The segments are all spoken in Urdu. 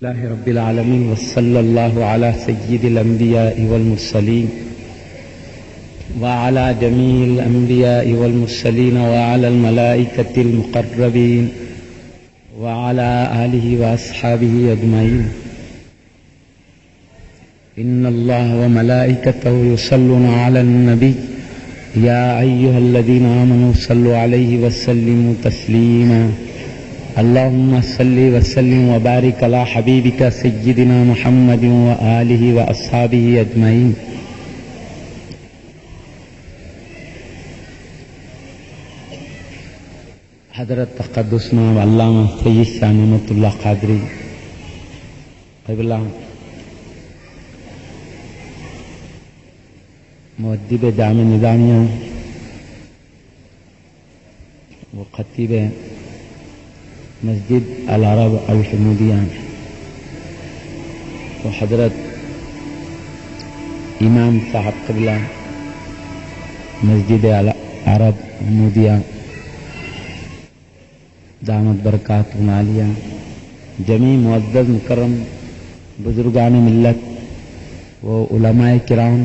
اللہ رب العالمین وصلی اللہ علی سید الانبیاء والمرسلین وعلی جمیع الانبیاء والمرسلین وعلی الملائکۃ المقربین وعلی آلہ واصحابہ اجمعین ان اللہ وملائکتہ یصلون علی النبی یا ایھا الذین آمنوا صلوا علیہ وسلموا تسلیما اللهم صل وسلم وبارك على حبيبك سيدنا محمد وآله وأصحابه أجمعين حضرت تقدسنا والعلامہ سید شاہ نعمت اللہ قادری قبلہ مؤدب جامع نظامیہ و خطیب مسجد العرب الحمودیہ و حضرت امام صاحب قبلہ مسجد العرب الحمودیہ دامت برکات عالیہ جمیع معزز مکرم بزرگان ملت و علماء کرام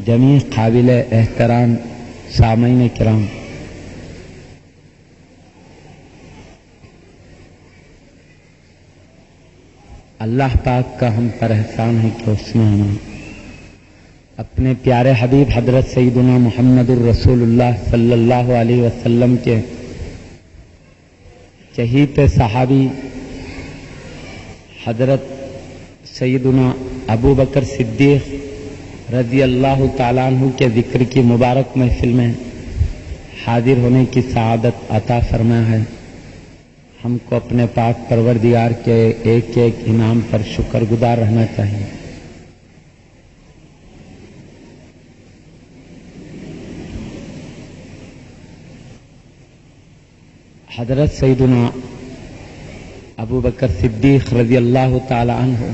جمیع قابل احترام سامعین کرام، اللہ پاک کا ہم پر احسان ہے کہ اس نے ہمیں اپنے پیارے حبیب حضرت سیدنا محمد الرسول اللہ صلی اللہ علیہ وسلم کے چہیتے صحابی حضرت سیدنا ابو بکر صدیق رضی اللہ تعالیٰ عنہ کے ذکر کی مبارک محفل میں حاضر ہونے کی سعادت عطا فرمایا ہے۔ ہم کو اپنے پاک پروردگار کے ایک ایک انعام پر شکر گزار رہنا چاہیے۔ حضرت سیدنا ابو بکر صدیق رضی اللہ تعالی عنہ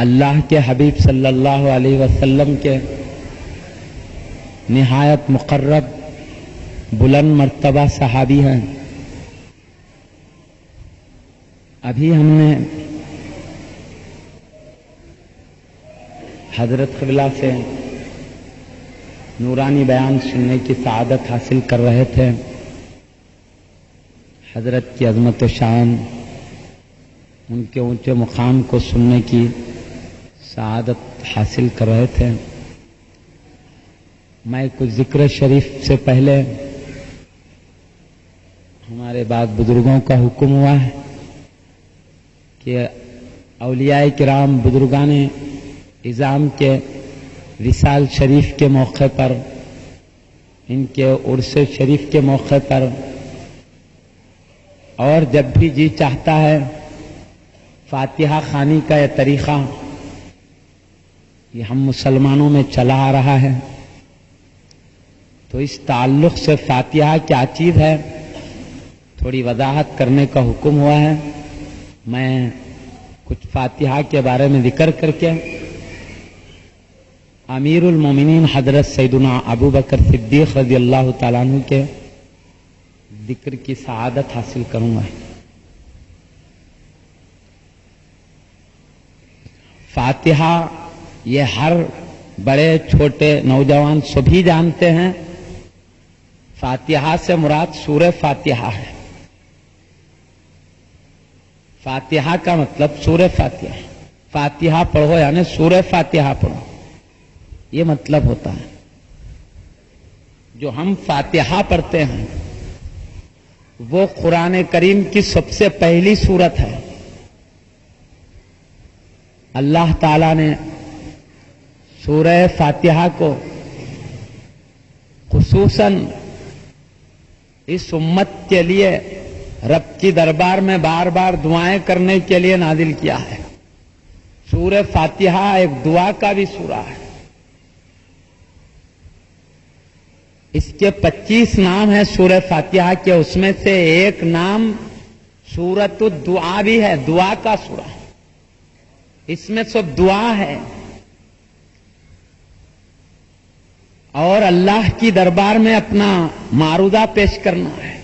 اللہ کے حبیب صلی اللہ علیہ وسلم کے نہایت مقرب بلند مرتبہ صحابی ہیں۔ ابھی ہم نے حضرت قبلہ سے نورانی بیان سننے کی سعادت حاصل کر رہے تھے۔ حضرت کی عظمت و شان، ان کے اونچے مقام کو سننے کی سعادت حاصل کر رہے تھے۔ میں کچھ ذکر شریف سے پہلے ہمارے بعد بزرگوں کا حکم ہوا ہے کہ اولیاء کرام بزرگان اعظام کے وصال شریف کے موقع پر، ان کے عرس شریف کے موقع پر اور جب بھی جی چاہتا ہے فاتحہ خوانی کا یہ طریقہ یہ ہم مسلمانوں میں چلا آ رہا ہے، تو اس تعلق سے فاتحہ کیا چیز ہے تھوڑی وضاحت کرنے کا حکم ہوا ہے۔ میں کچھ فاتحہ کے بارے میں ذکر کر کے امیر المومنین حضرت سیدنا ابو بکر صدیق رضی اللہ تعالیٰ عنہ کے ذکر کی سعادت حاصل کروں گا۔ فاتحہ یہ ہر بڑے چھوٹے نوجوان سبھی جانتے ہیں۔ فاتحہ سے مراد سورہ فاتحہ ہے۔ فاتحہ کا مطلب سورہ فاتحہ، فاتحہ پڑھو یعنی سورہ فاتحہ پڑھو، یہ مطلب ہوتا ہے۔ جو ہم فاتحہ پڑھتے ہیں وہ قرآن کریم کی سب سے پہلی سورت ہے۔ اللہ تعالی نے سورہ فاتحہ کو خصوصاً اس امت کے لیے رب کی دربار میں بار بار دعائیں کرنے کے لیے نازل کیا ہے۔ سورہ فاتحہ ایک دعا کا بھی سورہ ہے۔ اس کے 25 نام ہیں سورہ فاتحہ کے، اس میں سے ایک نام سورۃ الدعا بھی ہے، دعا کا سورہ۔ اس میں سب دعا ہے اور اللہ کی دربار میں اپنا معروضہ پیش کرنا ہے۔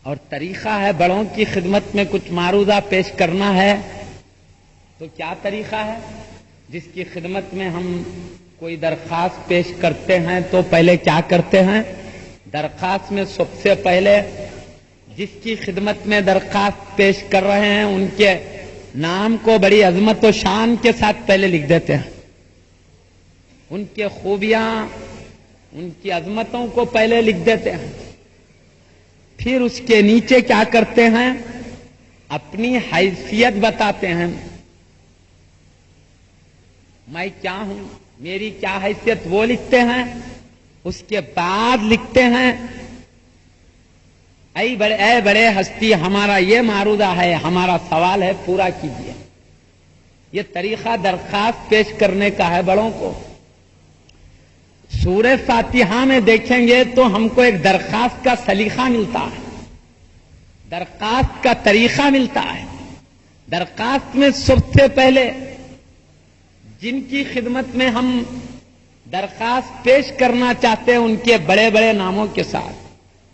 اور طریقہ ہے بڑوں کی خدمت میں کچھ معروضہ پیش کرنا ہے تو کیا طریقہ ہے؟ جس کی خدمت میں ہم کوئی درخواست پیش کرتے ہیں تو پہلے کیا کرتے ہیں؟ درخواست میں سب سے پہلے جس کی خدمت میں درخواست پیش کر رہے ہیں ان کے نام کو بڑی عظمت و شان کے ساتھ پہلے لکھ دیتے ہیں، ان کے خوبیاں، ان کی عظمتوں کو پہلے لکھ دیتے ہیں. پھر اس کے نیچے کیا کرتے ہیں؟ اپنی حیثیت بتاتے ہیں، میں کیا ہوں، میری کیا حیثیت، وہ لکھتے ہیں. اس کے بعد لکھتے ہیں اے بڑے ہستی، ہمارا یہ معروضہ ہے، ہمارا سوال ہے، پورا کیجیے. یہ طریقہ درخواست پیش کرنے کا ہے بڑوں کو. سورہ فاتحہ میں دیکھیں گے تو ہم کو ایک درخواست کا سلیقہ ملتا ہے، درخواست کا طریقہ ملتا ہے. درخواست میں سب سے پہلے جن کی خدمت میں ہم درخواست پیش کرنا چاہتے ہیں ان کے بڑے بڑے ناموں کے ساتھ،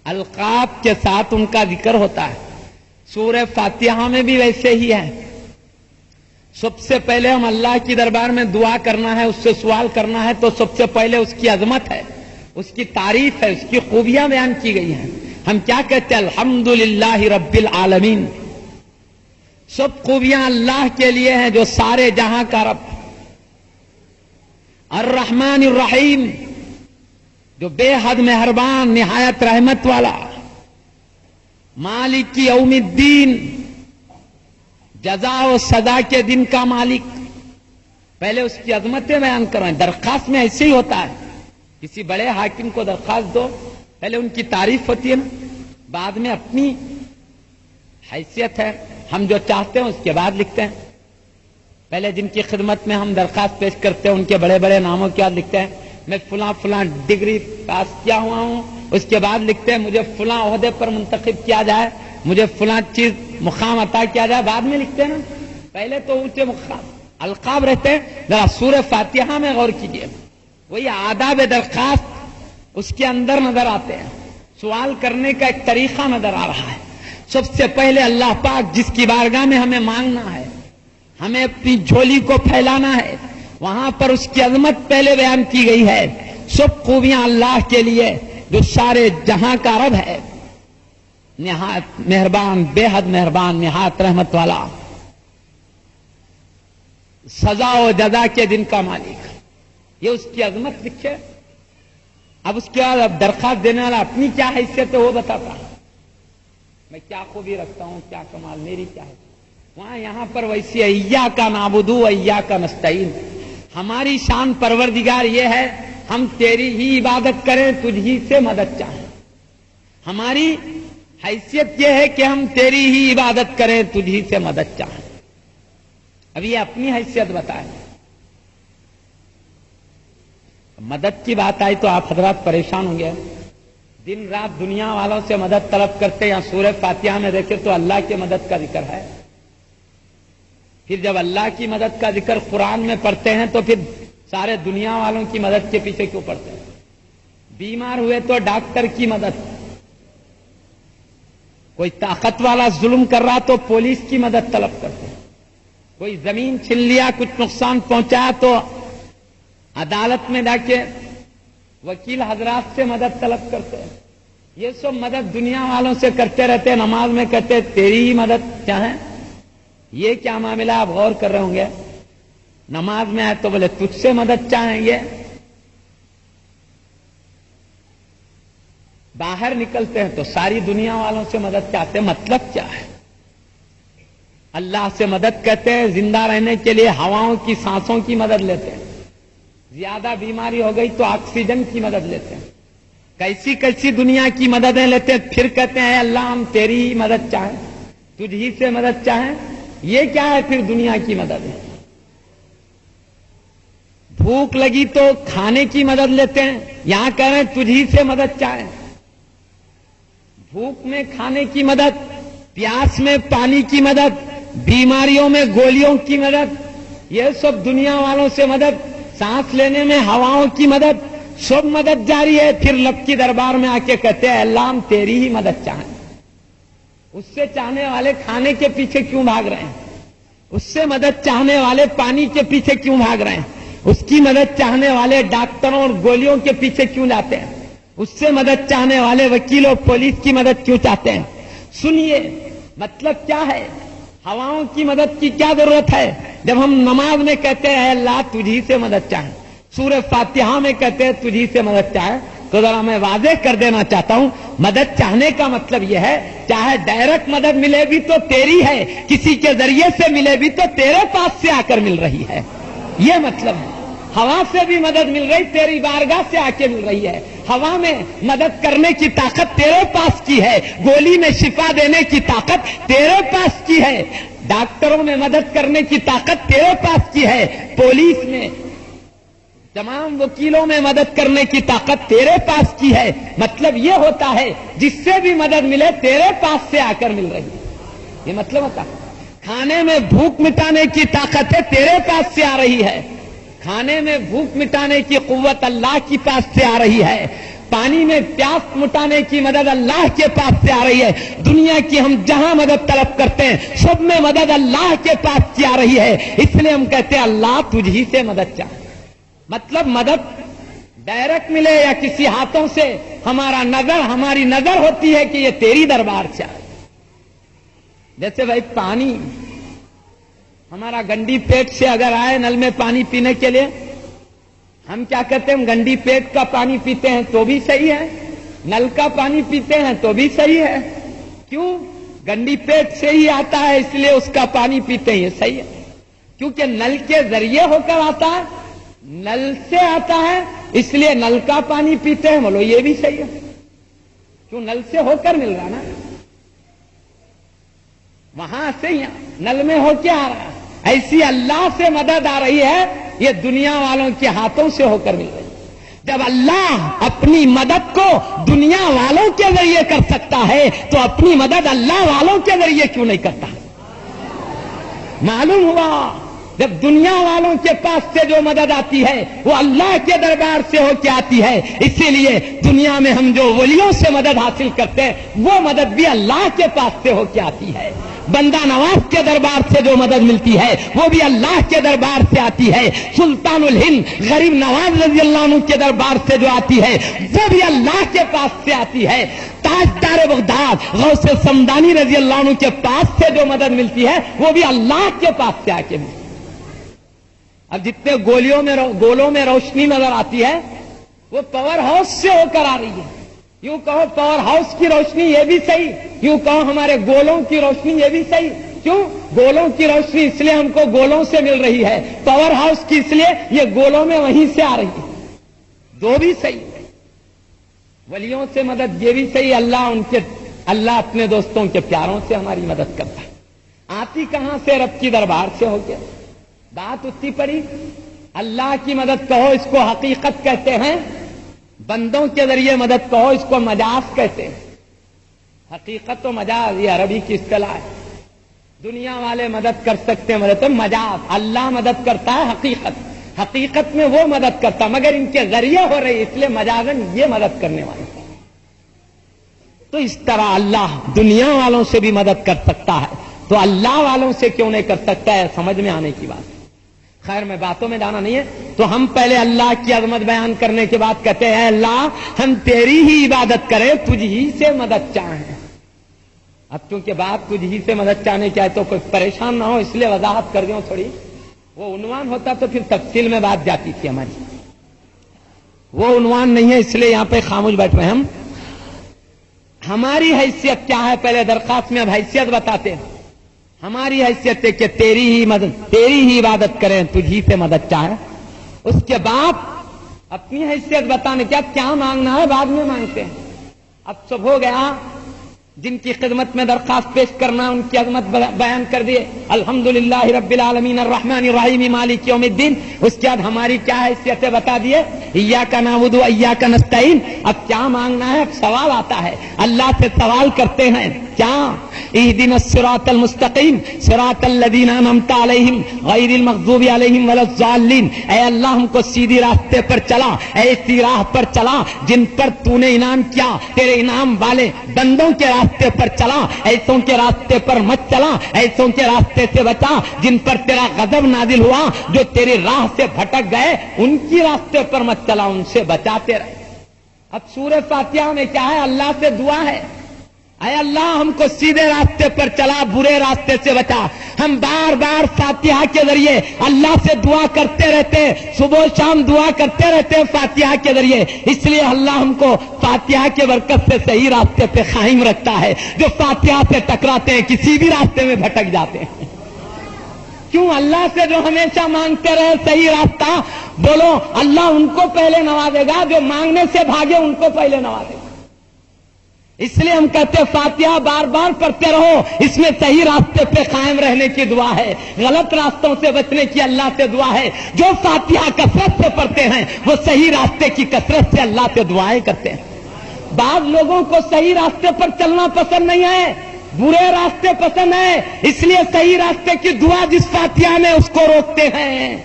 القاب کے ساتھ ان کا ذکر ہوتا ہے. سورہ فاتحہ میں بھی ویسے ہی ہے. سب سے پہلے ہم اللہ کی دربار میں دعا کرنا ہے، اس سے سوال کرنا ہے تو سب سے پہلے اس کی عظمت ہے، اس کی تعریف ہے، اس کی خوبیاں بیان کی گئی ہیں. ہم کیا کہتے ہیں؟ الحمدللہ رب العالمین. سب خوبیاں اللہ کے لیے ہیں جو سارے جہاں کا رب. الرحمن الرحیم، جو بے حد مہربان نہایت رحمت والا. مالک یوم الدین، جزا و سزا کے دن کا مالک. پہلے اس کی عظمتیں بیان کریں. درخواست میں ایسے ہی ہوتا ہے، کسی بڑے حاکم کو درخواست دو، پہلے ان کی تعریف ہوتی ہے نا، بعد میں اپنی حیثیت ہے، ہم جو چاہتے ہیں اس کے بعد لکھتے ہیں. پہلے جن کی خدمت میں ہم درخواست پیش کرتے ہیں ان کے بڑے بڑے ناموں کے بعد لکھتے ہیں میں فلاں فلاں ڈگری پاس کیا ہوا ہوں. اس کے بعد لکھتے ہیں مجھے فلاں عہدے پر منتخب کیا جائے، مجھے فلاں چیز مقام عطا کیا جائے. بعد میں لکھتے ہیں نا، پہلے تو اونچے مقام القاب رہتے ہیں. ذرا سورہ فاتحہ میں غور کیجیے، وہی آداب درخواست اس کے اندر نظر آتے ہیں. سوال کرنے کا ایک طریقہ نظر آ رہا ہے. سب سے پہلے اللہ پاک جس کی بارگاہ میں ہمیں مانگنا ہے، ہمیں اپنی جھولی کو پھیلانا ہے، وہاں پر اس کی عظمت پہلے بیان کی گئی ہے. سب خوبیاں اللہ کے لیے جو سارے جہاں کا رب ہے، نہایت مہربان، بے حد مہربان، نہایت رحمت والا، سزا و جزا کے دن کا مالک. یہ اس کی عظمت لکھے. اب اس کے بعد اب درخواست دینے والا اپنی کیا حیثیت ہے وہ بتاتا ہے، میں کیا خوبی رکھتا ہوں، کیا کمال میری کیا ہے. وہاں یہاں پر ویسی ایاک نعبد و ایاک نستعین. ہماری شان پروردگار یہ ہے ہم تیری ہی عبادت کریں، تجھ ہی سے مدد چاہیں. ہماری حیثیت یہ ہے کہ ہم تیری ہی عبادت کریں، تجھ ہی سے مدد چاہیں. اب یہ اپنی حیثیت بتائیں. مدد کی بات آئی تو آپ حضرات پریشان ہوں گے. دن رات دنیا والوں سے مدد طلب کرتے ہیں. سورہ فاتحہ میں دیکھیں تو اللہ کی مدد کا ذکر ہے. پھر جب اللہ کی مدد کا ذکر قرآن میں پڑھتے ہیں تو پھر سارے دنیا والوں کی مدد کے پیچھے کیوں پڑتے ہیں؟ بیمار ہوئے تو ڈاکٹر کی مدد، کوئی طاقت والا ظلم کر رہا تو پولیس کی مدد طلب کرتے ہیں، کوئی زمین چھین لیا، کچھ نقصان پہنچایا تو عدالت میں جا کے وکیل حضرات سے مدد طلب کرتے ہیں. یہ سب مدد دنیا والوں سے کرتے رہتے. نماز میں کہتے تیری ہی مدد چاہیں. یہ کیا معاملہ آپ غور کر رہے ہوں گے. نماز میں آئے تو بولے تجھ سے مدد چاہیں. یہ باہر نکلتے ہیں تو ساری دنیا والوں سے مدد چاہتے ہیں. مطلب کیا ہے؟ اللہ سے مدد کہتے ہیں زندہ رہنے کے لیے ہواؤں کی سانسوں کی مدد لیتے ہیں. زیادہ بیماری ہو گئی تو آکسیجن کی مدد لیتے ہیں. کیسی کیسی دنیا کی مددیں لیتے ہیں. پھر کہتے ہیں اللہ ہم تیری ہی مدد چاہیں، تجھ ہی سے مدد چاہیں. یہ کیا ہے پھر دنیا کی مدد ہے؟ بھوک لگی تو کھانے کی مدد لیتے ہیں. یہاں کہہ رہے ہیں تجھ ہی سے مدد چاہیں. بھوک میں کھانے کی مدد، پیاس میں پانی کی مدد، بیماریوں میں گولیوں کی مدد، یہ سب دنیا والوں سے مدد. سانس لینے میں ہواؤں کی مدد، سب مدد جاری ہے. پھر لب کی دربار میں آ کے کہتے ہیں اللہ ہم تیری ہی مدد چاہیں. اس سے چاہنے والے کھانے کے پیچھے کیوں بھاگ رہے ہیں؟ اس سے مدد چاہنے والے پانی کے پیچھے کیوں بھاگ رہے ہیں؟ اس کی مدد چاہنے والے ڈاکٹروں اور گولیوں کے پیچھے کیوں جاتے ہیں؟ اس سے مدد چاہنے والے وکیلوں پولیس کی مدد کیوں چاہتے ہیں؟ سنیے مطلب کیا ہے، ہواؤں کی مدد کی کیا ضرورت ہے؟ جب ہم نماز میں کہتے ہیں اللہ تجھی سے مدد چاہے، سورہ فاتحہ میں کہتے ہیں تجھی سے مدد چاہے، تو ذرا میں واضح کر دینا چاہتا ہوں، مدد چاہنے کا مطلب یہ ہے چاہے ڈائریکٹ مدد ملے بھی تو تیری ہے، کسی کے ذریعے سے ملے بھی تو تیرے پاس سے آ کر مل رہی ہے، یہ مطلب ہے۔ ہوا سے بھی مدد مل رہی، تیری بارگاہ سے آ کے مل رہی ہے۔ ہوا میں مدد کرنے کی طاقت تیرے پاس کی ہے، گولی میں شفا دینے کی طاقت تیرے پاس کی ہے، ڈاکٹروں میں مدد کرنے کی طاقت تیرے پاس کی ہے، پولیس میں تمام وکیلوں میں مدد کرنے کی طاقت تیرے پاس کی ہے۔ مطلب یہ ہوتا ہے جس سے بھی مدد ملے تیرے پاس سے آ کر مل رہی ہے، یہ مطلب ہوتا ہے۔ کھانے میں بھوک مٹانے کی طاقت ہے تیرے پاس سے آ رہی ہے، کھانے میں بھوک مٹانے کی قوت اللہ کی پاس سے آ رہی ہے، پانی میں پیاس مٹانے کی مدد اللہ کے پاس سے آ رہی ہے۔ دنیا کی ہم جہاں مدد طلب کرتے ہیں سب میں مدد اللہ کے پاس کی آ رہی ہے، اس لیے ہم کہتے ہیں اللہ تجھی سے مدد چاہے۔ مطلب مدد ڈائریکٹ ملے یا کسی ہاتھوں سے، ہماری نظر ہوتی ہے کہ یہ تیری دربار سے آئے۔ جیسے بھائی پانی ہمارا گنڈی پیٹ سے اگر آئے نل میں پانی پینے کے لیے، ہم کیا کہتے ہیں؟ گنڈی پیٹ کا پانی پیتے ہیں تو بھی صحیح ہے، نل کا پانی پیتے ہیں تو بھی صحیح ہے۔ کیوں؟ گنڈی پیٹ سے ہی آتا ہے اس لیے اس کا پانی پیتے ہیں، یہ صحیح ہے۔ کیونکہ نل کے ذریعے ہو کر آتا ہے، نل سے آتا ہے اس لیے نل کا پانی پیتے ہیں، بولو یہ بھی صحیح ہے، کیوں؟ نل سے ہو کر مل رہا نا، وہاں سے نل میں ہو کے آ رہا ہے۔ ایسی اللہ سے مدد آ رہی ہے، یہ دنیا والوں کے ہاتھوں سے ہو کر مل رہی ہے۔ جب اللہ اپنی مدد کو دنیا والوں کے ذریعے کر سکتا ہے تو اپنی مدد اللہ والوں کے ذریعے کیوں نہیں کرتا؟ معلوم ہوا جب دنیا والوں کے پاس سے جو مدد آتی ہے وہ اللہ کے دربار سے ہو کے آتی ہے، اسی لیے دنیا میں ہم جو ولیوں سے مدد حاصل کرتے ہیں وہ مدد بھی اللہ کے پاس سے ہو کے آتی ہے۔ بندہ نواز کے دربار سے جو مدد ملتی ہے وہ بھی اللہ کے دربار سے آتی ہے۔ سلطان الہند غریب نواز رضی اللہ عنہ کے دربار سے جو آتی ہے وہ بھی اللہ کے پاس سے آتی ہے۔ تاجدار بغداد غوث سمدانی رضی اللہ عنہ کے پاس سے جو مدد ملتی ہے وہ بھی اللہ کے پاس سے آ کے ملتی ہے۔ اب جتنے گولوں میں روشنی نظر آتی ہے وہ پاور ہاؤس سے ہو کر آ رہی ہے۔ یوں کہو پاور ہاؤس کی روشنی یہ بھی صحیح، یوں کہو ہمارے گولوں کی روشنی یہ بھی صحیح۔ کیوں؟ گولوں کی روشنی اس لیے ہم کو گولوں سے مل رہی ہے، پاور ہاؤس کی اس لیے یہ گولوں میں وہیں سے آ رہی ہے، دو بھی صحیح ہے۔ ولیوں سے مدد یہ بھی صحیح، اللہ اپنے دوستوں کے پیاروں سے ہماری مدد کرتا ہے۔ آتی کہاں سے؟ رب کی دربار سے ہو کے۔ بات اتنی پڑی، اللہ کی مدد کہو اس کو حقیقت کہتے ہیں، بندوں کے ذریعے مدد کہو اس کو مجاز کہتے ہیں۔ حقیقت و مجاز یہ عربی کی اصطلاح ہے۔ دنیا والے مدد کر سکتے ہیں مدد، مجاز اللہ مدد کرتا ہے، حقیقت میں وہ مدد کرتا مگر ان کے ذریعے ہو رہی، اس لیے مجازن یہ مدد کرنے والے۔ تو اس طرح اللہ دنیا والوں سے بھی مدد کر سکتا ہے تو اللہ والوں سے کیوں نہیں کر سکتا ہے؟ سمجھ میں آنے کی بات۔ خیر میں باتوں میں جانا نہیں ہے، تو ہم پہلے اللہ کی عظمت بیان کرنے کے بعد کہتے ہیں اللہ ہم تیری ہی عبادت کریں، تجھ ہی سے مدد چاہیں۔ اب چونکہ بات تجھ ہی سے مدد چاہنے کی ہے تو کوئی پریشان نہ ہو اس لیے وضاحت کر دوں تھوڑی۔ وہ عنوان ہوتا تو پھر تفصیل میں بات جاتی تھی ہماری، وہ عنوان نہیں ہے اس لیے یہاں پہ خاموش بیٹھ رہے ہم۔ ہماری حیثیت کیا ہے پہلے درخواست میں اب حیثیت بتاتے ہیں۔ ہماری حیثیت ہے کہ تیری ہی عبادت کریں، تجھی سے مدد چاہیں۔ اس کے بعد اپنی حیثیت بتانے کیا مانگنا ہے بعد میں مانگتے ہیں۔ اب سب ہو گیا، جن کی خدمت میں درخواست پیش کرنا ان کی عظمت بیان کر دیے، الحمدللہ رب العالمین الرحمن الرحیم مالک یوم الدین۔ اس کے بعد ہماری کیا حیثیت ہے بتا دیے، ایاک نعبد و ایاک نستعین۔ اب کیا مانگنا ہے؟ اب سوال آتا ہے، اللہ سے سوال کرتے ہیں کیا اهدنا الصراط المستقیم صراط الذین انعمت علیہم غیر المغضوب علیہم ولا الضالین، اے اللہ ہم کو سیدھی راستے پر چلا، ایسی راہ پر چلا جن پر تو نے انعام کیا، تیرے انعام والے بندوں کے راستے پر چلا، ایسوں کے راستے پر مت چلا، ایسوں کے راستے سے بچا جن پر تیرا غضب نازل ہوا، جو تیری راہ سے بھٹک گئے ان کی راستے پر مت چلا، ان سے بچاتے رہے۔ اب سورہ فاتحہ میں کیا ہے؟ اللہ سے دعا ہے، اے اللہ ہم کو سیدھے راستے پر چلا، برے راستے سے بچا۔ ہم بار بار فاتحہ کے ذریعے اللہ سے دعا کرتے رہتے، صبح شام دعا کرتے رہتے فاتحہ کے ذریعے، اس لیے اللہ ہم کو فاتحہ کے برکت سے صحیح راستے پہ قائم رکھتا ہے۔ جو فاتحہ سے ٹکراتے ہیں کسی بھی راستے میں بھٹک جاتے ہیں۔ کیوں؟ اللہ سے جو ہمیشہ مانگتے رہے صحیح راستہ، بولو اللہ ان کو پہلے نوازے گا، جو مانگنے سے بھاگے ان کو پہلے نوازے گا۔ اس لیے ہم کہتے فاتحہ بار بار پڑھتے رہو، اس میں صحیح راستے پہ قائم رہنے کی دعا ہے، غلط راستوں سے بچنے کی اللہ سے دعا ہے۔ جو فاتحہ کثرت سے پڑھتے ہیں وہ صحیح راستے کی کثرت سے اللہ سے دعائیں کرتے ہیں۔ بعض لوگوں کو صحیح راستے پر چلنا پسند نہیں ہے، برے راستے پسند ہے، اس لیے صحیح راستے کی دعا جس فاتحہ میں اس کو روکتے ہیں۔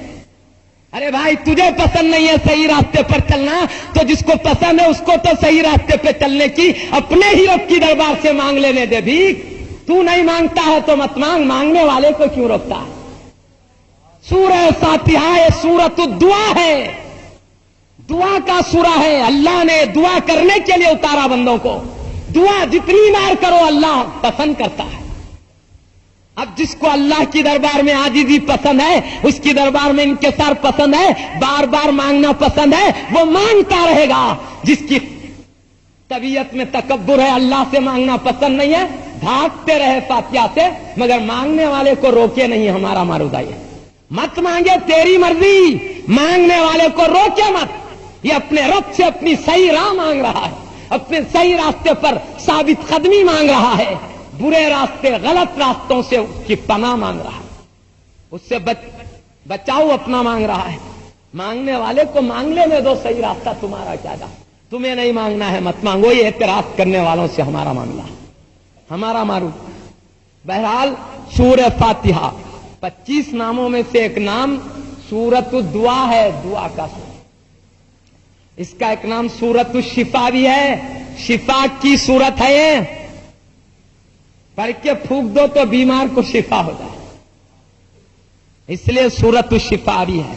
ارے بھائی تجھے پسند نہیں ہے صحیح راستے پر چلنا، تو جس کو پسند ہے اس کو تو صحیح راستے پہ چلنے کی اپنے ہی رب کی دربار سے مانگ لینے دے بھی۔ تو نہیں مانگتا ہے تو مت مانگ، مانگنے والے کو کیوں روکتا ہے؟ سورہ فاتحہ یہ سورۃ الدعا ہے، دعا کا سورہ ہے۔ اللہ نے دعا کرنے کے لیے اتارا بندوں کو، دعا جتنی بار کرو اللہ پسند کرتا ہے۔ اب جس کو اللہ کی دربار میں عاجزی پسند ہے، اس کی دربار میں انکسار پسند ہے، بار بار مانگنا پسند ہے، وہ مانگتا رہے گا۔ جس کی طبیعت میں تکبر ہے، اللہ سے مانگنا پسند نہیں ہے، بھاگتے رہے فاتحہ سے، مگر مانگنے والے کو روکے نہیں۔ ہمارا معروضہ یہ مت مانگے تیری مرضی، مانگنے والے کو روکے مت۔ یہ اپنے رب سے اپنی صحیح راہ مانگ رہا ہے، اپنے صحیح راستے پر ثابت قدمی مانگ رہا ہے، برے راستے غلط راستوں سے اس کی پناہ مانگ رہا ہے، اس سے بچاؤ اپنا مانگ رہا ہے۔ مانگنے والے کو مانگنے میں دو، صحیح راستہ تمہارا کیا جا، تمہیں نہیں مانگنا ہے مت مانگو، یہ اعتراض کرنے والوں سے ہمارا معاملہ ہے، ہمارا معروف۔ بہرحال سورہ فاتحہ 25 ناموں میں سے ایک نام سورۃ الدعا ہے، دعا کا سورہ۔ اس کا ایک نام سورۃ الشفا بھی ہے، شفا کی سورت ہے یہ، پڑھ کے پھونک دو تو بیمار کو شفا ہو جائے، اس لیے سورۃ الشفا بھی ہے۔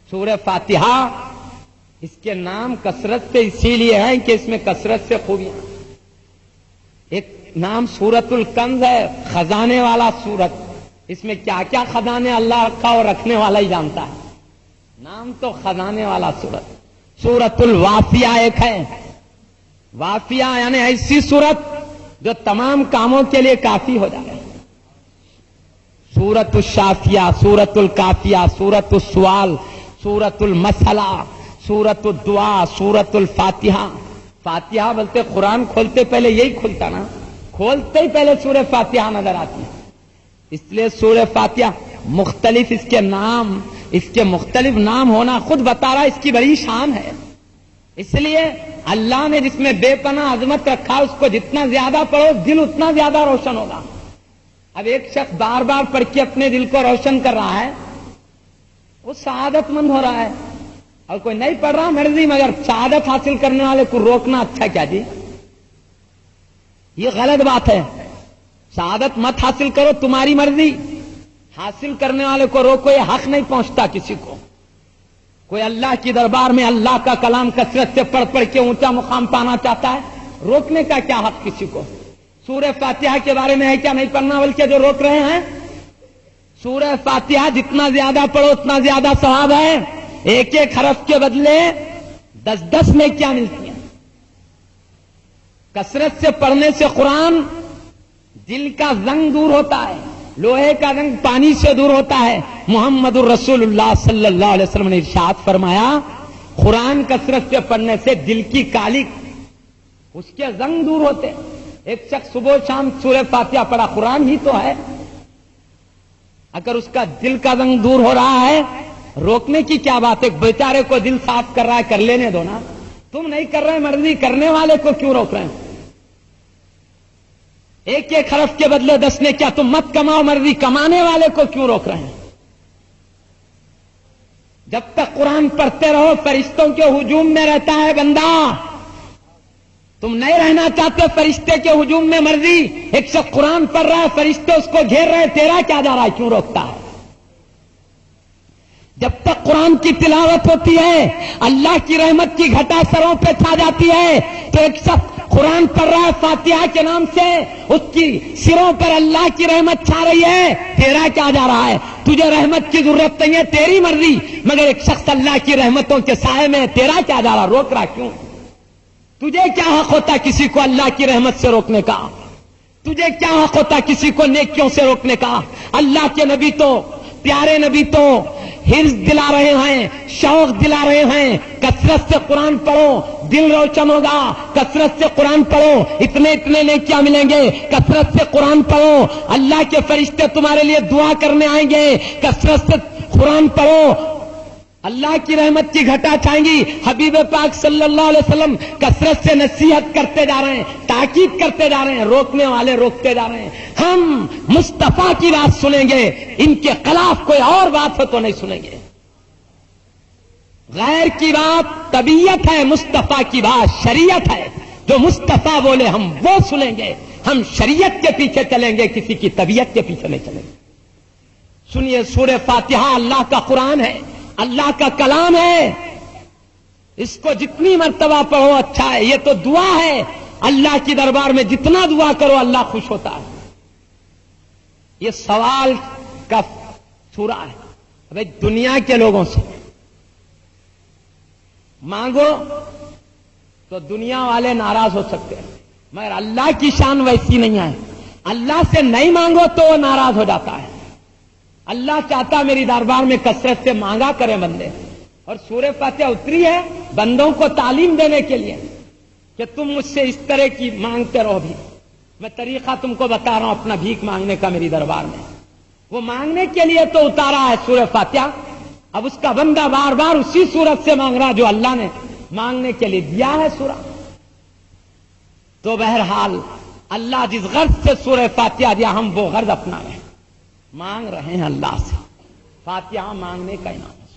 سورہ فاتحہ اس کے نام کثرت سے اسی لیے ہے کہ اس میں کثرت سے خوبیاں۔ ایک نام سورۃ الکنز ہے، خزانے والا سورت، اس میں کیا کیا خزانے اللہ رکھا اور رکھنے والا ہی جانتا ہے، نام تو خزانے والا سورت۔ سورۃ الوافیہ ایک ہے، وافیہ یعنی ایسی سورت جو تمام کاموں کے لیے کافی ہو جائے۔ سورۃ الشافیہ، سورۃ الکافیہ، سورۃ السوال، سورۃ المسئلہ، سورۃ الدعا، سورۃ الفاتحہ۔ فاتحہ بولتے قرآن کھولتے پہلے یہی کھلتا نا، کھولتے ہی پہلے سورہ فاتحہ نظر آتی ہے، اس لیے سورہ فاتحہ مختلف اس کے نام، اس کے مختلف نام ہونا خود بتا رہا اس کی بڑی شان ہے۔ اس لیے اللہ نے جس میں بے پناہ عظمت رکھا، اس کو جتنا زیادہ پڑھو دل اتنا زیادہ روشن ہوگا۔ اب ایک شخص بار بار پڑھ کے اپنے دل کو روشن کر رہا ہے، وہ سعادت مند ہو رہا ہے، اور کوئی نہیں پڑھ رہا مرضی، مگر سعادت حاصل کرنے والے کو روکنا اچھا کیا جی؟ یہ غلط بات ہے۔ سعادت مت حاصل کرو، تمہاری مرضی، حاصل کرنے والے کو روکو، یہ حق نہیں پہنچتا کسی کو۔ کوئی اللہ کی دربار میں اللہ کا کلام کثرت سے پڑھ پڑھ کے اونچا مقام پانا چاہتا ہے، روکنے کا کیا حق کسی کو؟ سورہ فاتحہ کے بارے میں ہے کیا نہیں پڑھنا، بلکہ جو روک رہے ہیں، سورہ فاتحہ جتنا زیادہ پڑھو اتنا زیادہ ثواب ہے، ایک ایک حرف کے بدلے 10 میں کیا ملتی ہیں۔ کثرت سے پڑھنے سے قرآن دل کا زنگ دور ہوتا ہے، لوہے کا زنگ پانی سے دور ہوتا ہے۔ محمد الرسول اللہ صلی اللہ علیہ وسلم نے ارشاد فرمایا، قرآن کثرت سے پڑھنے سے دل کی کالی، اس کے زنگ دور ہوتے ہیں۔ ایک شخص صبح شام سورہ فاتحہ پڑھا، قرآن ہی تو ہے، اگر اس کا دل کا زنگ دور ہو رہا ہے، روکنے کی کیا بات ہے؟ بیچارے کو دل صاف کر رہا ہے، کر لینے دو نا، تم نہیں کر رہے مرضی، کرنے والے کو کیوں روک رہے ہیں؟ ایک حرف کے بدلے 10 نے کیا تم مت کماؤ، مرضی کمانے والے کو کیوں روک رہے ہیں؟ جب تک قرآن پڑھتے رہو فرشتوں کے ہجوم میں رہتا ہے بندہ. تم نہیں رہنا چاہتے فرشتے کے ہجوم میں، مرضی ایک شخص قرآن پڑھ رہا ہے فرشتے اس کو گھیر رہے، تیرا کیا جا رہا ہے، کیوں روکتا ہے؟ جب تک قرآن کی تلاوت ہوتی ہے اللہ کی رحمت کی گھٹا سروں پہ چھا جاتی ہے. تو ایک شخص قرآن پڑھ رہا ہے فاتحہ کے نام سے، اس کی سروں پر اللہ کی رحمت چھا رہی ہے، تیرا کیا جا رہا ہے؟ تجھے رحمت کی ضرورت نہیں ہے، تیری مرضی، مگر ایک شخص اللہ کی رحمتوں کے سائے میں، تیرا کیا جا رہا، روک رہا کیوں؟ تجھے کیا حق ہوتا کسی کو اللہ کی رحمت سے روکنے کا؟ تجھے کیا حق ہوتا کسی کو نیکیوں سے روکنے کا؟ اللہ کے نبی تو، پیارے نبی تو حرص دلا رہے ہیں، شوق دلا رہے ہیں، کثرت سے قرآن پڑھو دل روشن ہوگا، کثرت سے قرآن پڑھو اتنے نیکیاں ملیں گے، کثرت سے قرآن پڑھو اللہ کے فرشتے تمہارے لیے دعا کرنے آئیں گے، کثرت سے قرآن پڑھو اللہ کی رحمت کی گھٹا چھائیں گی. حبیب پاک صلی اللہ علیہ وسلم کثرت سے نصیحت کرتے جا رہے ہیں، تاکید کرتے جا رہے ہیں، روکنے والے روکتے جا رہے ہیں. ہم مصطفیٰ کی بات سنیں گے، ان کے خلاف کوئی اور بات ہو تو نہیں سنیں گے. غیر کی بات طبیعت ہے، مصطفیٰ کی بات شریعت ہے. جو مصطفیٰ بولے ہم وہ سنیں گے، ہم شریعت کے پیچھے چلیں گے، کسی کی طبیعت کے پیچھے نہیں چلیں گے. سنیے سورہ فاتحہ اللہ کا قرآن ہے، اللہ کا کلام ہے، اس کو جتنی مرتبہ پڑھو اچھا ہے. یہ تو دعا ہے، اللہ کی دربار میں جتنا دعا کرو اللہ خوش ہوتا ہے. یہ سوال کا سورہ ہے. ابھی دنیا کے لوگوں سے مانگو تو دنیا والے ناراض ہو سکتے ہیں، مگر اللہ کی شان ویسی نہیں ہے. اللہ سے نہیں مانگو تو وہ ناراض ہو جاتا ہے. اللہ چاہتا میری دربار میں کثرت سے مانگا کریں بندے. اور سورہ فاتحہ اتری ہے بندوں کو تعلیم دینے کے لیے کہ تم مجھ سے اس طرح کی مانگتے رہو. بھی میں طریقہ تم کو بتا رہا ہوں اپنا بھیک مانگنے کا میری دربار میں. وہ مانگنے کے لیے تو اتارا ہے سورہ فاتحہ. اب اس کا بندہ بار بار اسی صورت سے مانگ رہا جو اللہ نے مانگنے کے لیے دیا ہے سورہ. تو بہرحال اللہ جس غرض سے سورہ فاتحہ دیا ہم وہ غرض اپنا رہے ہیں، مانگ رہے ہیں اللہ سے. فاتحہ مانگنے کا انعام ہے.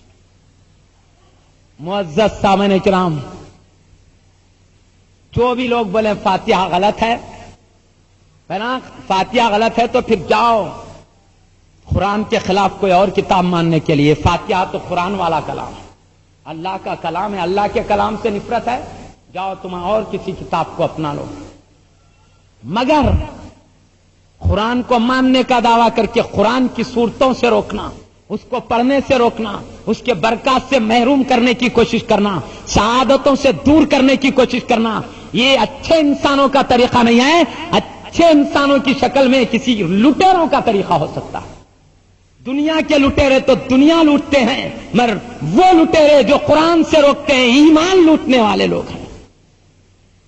معزز سامعین کرام، جو بھی لوگ بولے فاتحہ غلط ہے، نا فاتحہ غلط ہے تو پھر جاؤ قرآن کے خلاف کوئی اور کتاب ماننے کے لیے. فاتحہ تو قرآن والا کلام ہے، اللہ کا کلام ہے. اللہ کے کلام سے نفرت ہے، جاؤ تم اور کسی کتاب کو اپنا لو. مگر قرآن کو ماننے کا دعویٰ کر کے قرآن کی صورتوں سے روکنا، اس کو پڑھنے سے روکنا، اس کے برکات سے محروم کرنے کی کوشش کرنا، سعادتوں سے دور کرنے کی کوشش کرنا، یہ اچھے انسانوں کا طریقہ نہیں ہے. اچھے انسانوں کی شکل میں کسی لٹیروں کا طریقہ ہو سکتا ہے. دنیا کے لٹیرے تو دنیا لوٹتے ہیں، مگر وہ لٹیرے جو قرآن سے روکتے ہیں ایمان لوٹنے والے لوگ ہیں.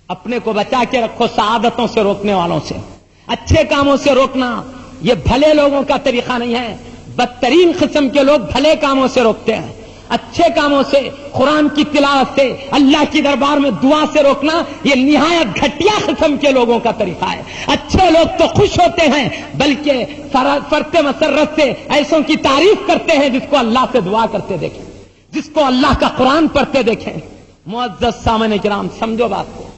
اپنے کو بچا کے رکھو سعادتوں سے روکنے والوں سے. اچھے کاموں سے روکنا یہ بھلے لوگوں کا طریقہ نہیں ہے. بدترین قسم کے لوگ بھلے کاموں سے روکتے ہیں. اچھے کاموں سے، قرآن کی تلاوت سے، اللہ کی دربار میں دعا سے روکنا یہ نہایت گھٹیا قسم کے لوگوں کا طریقہ ہے. اچھے لوگ تو خوش ہوتے ہیں بلکہ فرت مسرت سے ایسوں کی تعریف کرتے ہیں جس کو اللہ سے دعا کرتے دیکھیں، جس کو اللہ کا قرآن پڑھتے دیکھیں. معزز سامعین کرام سمجھو بات کو،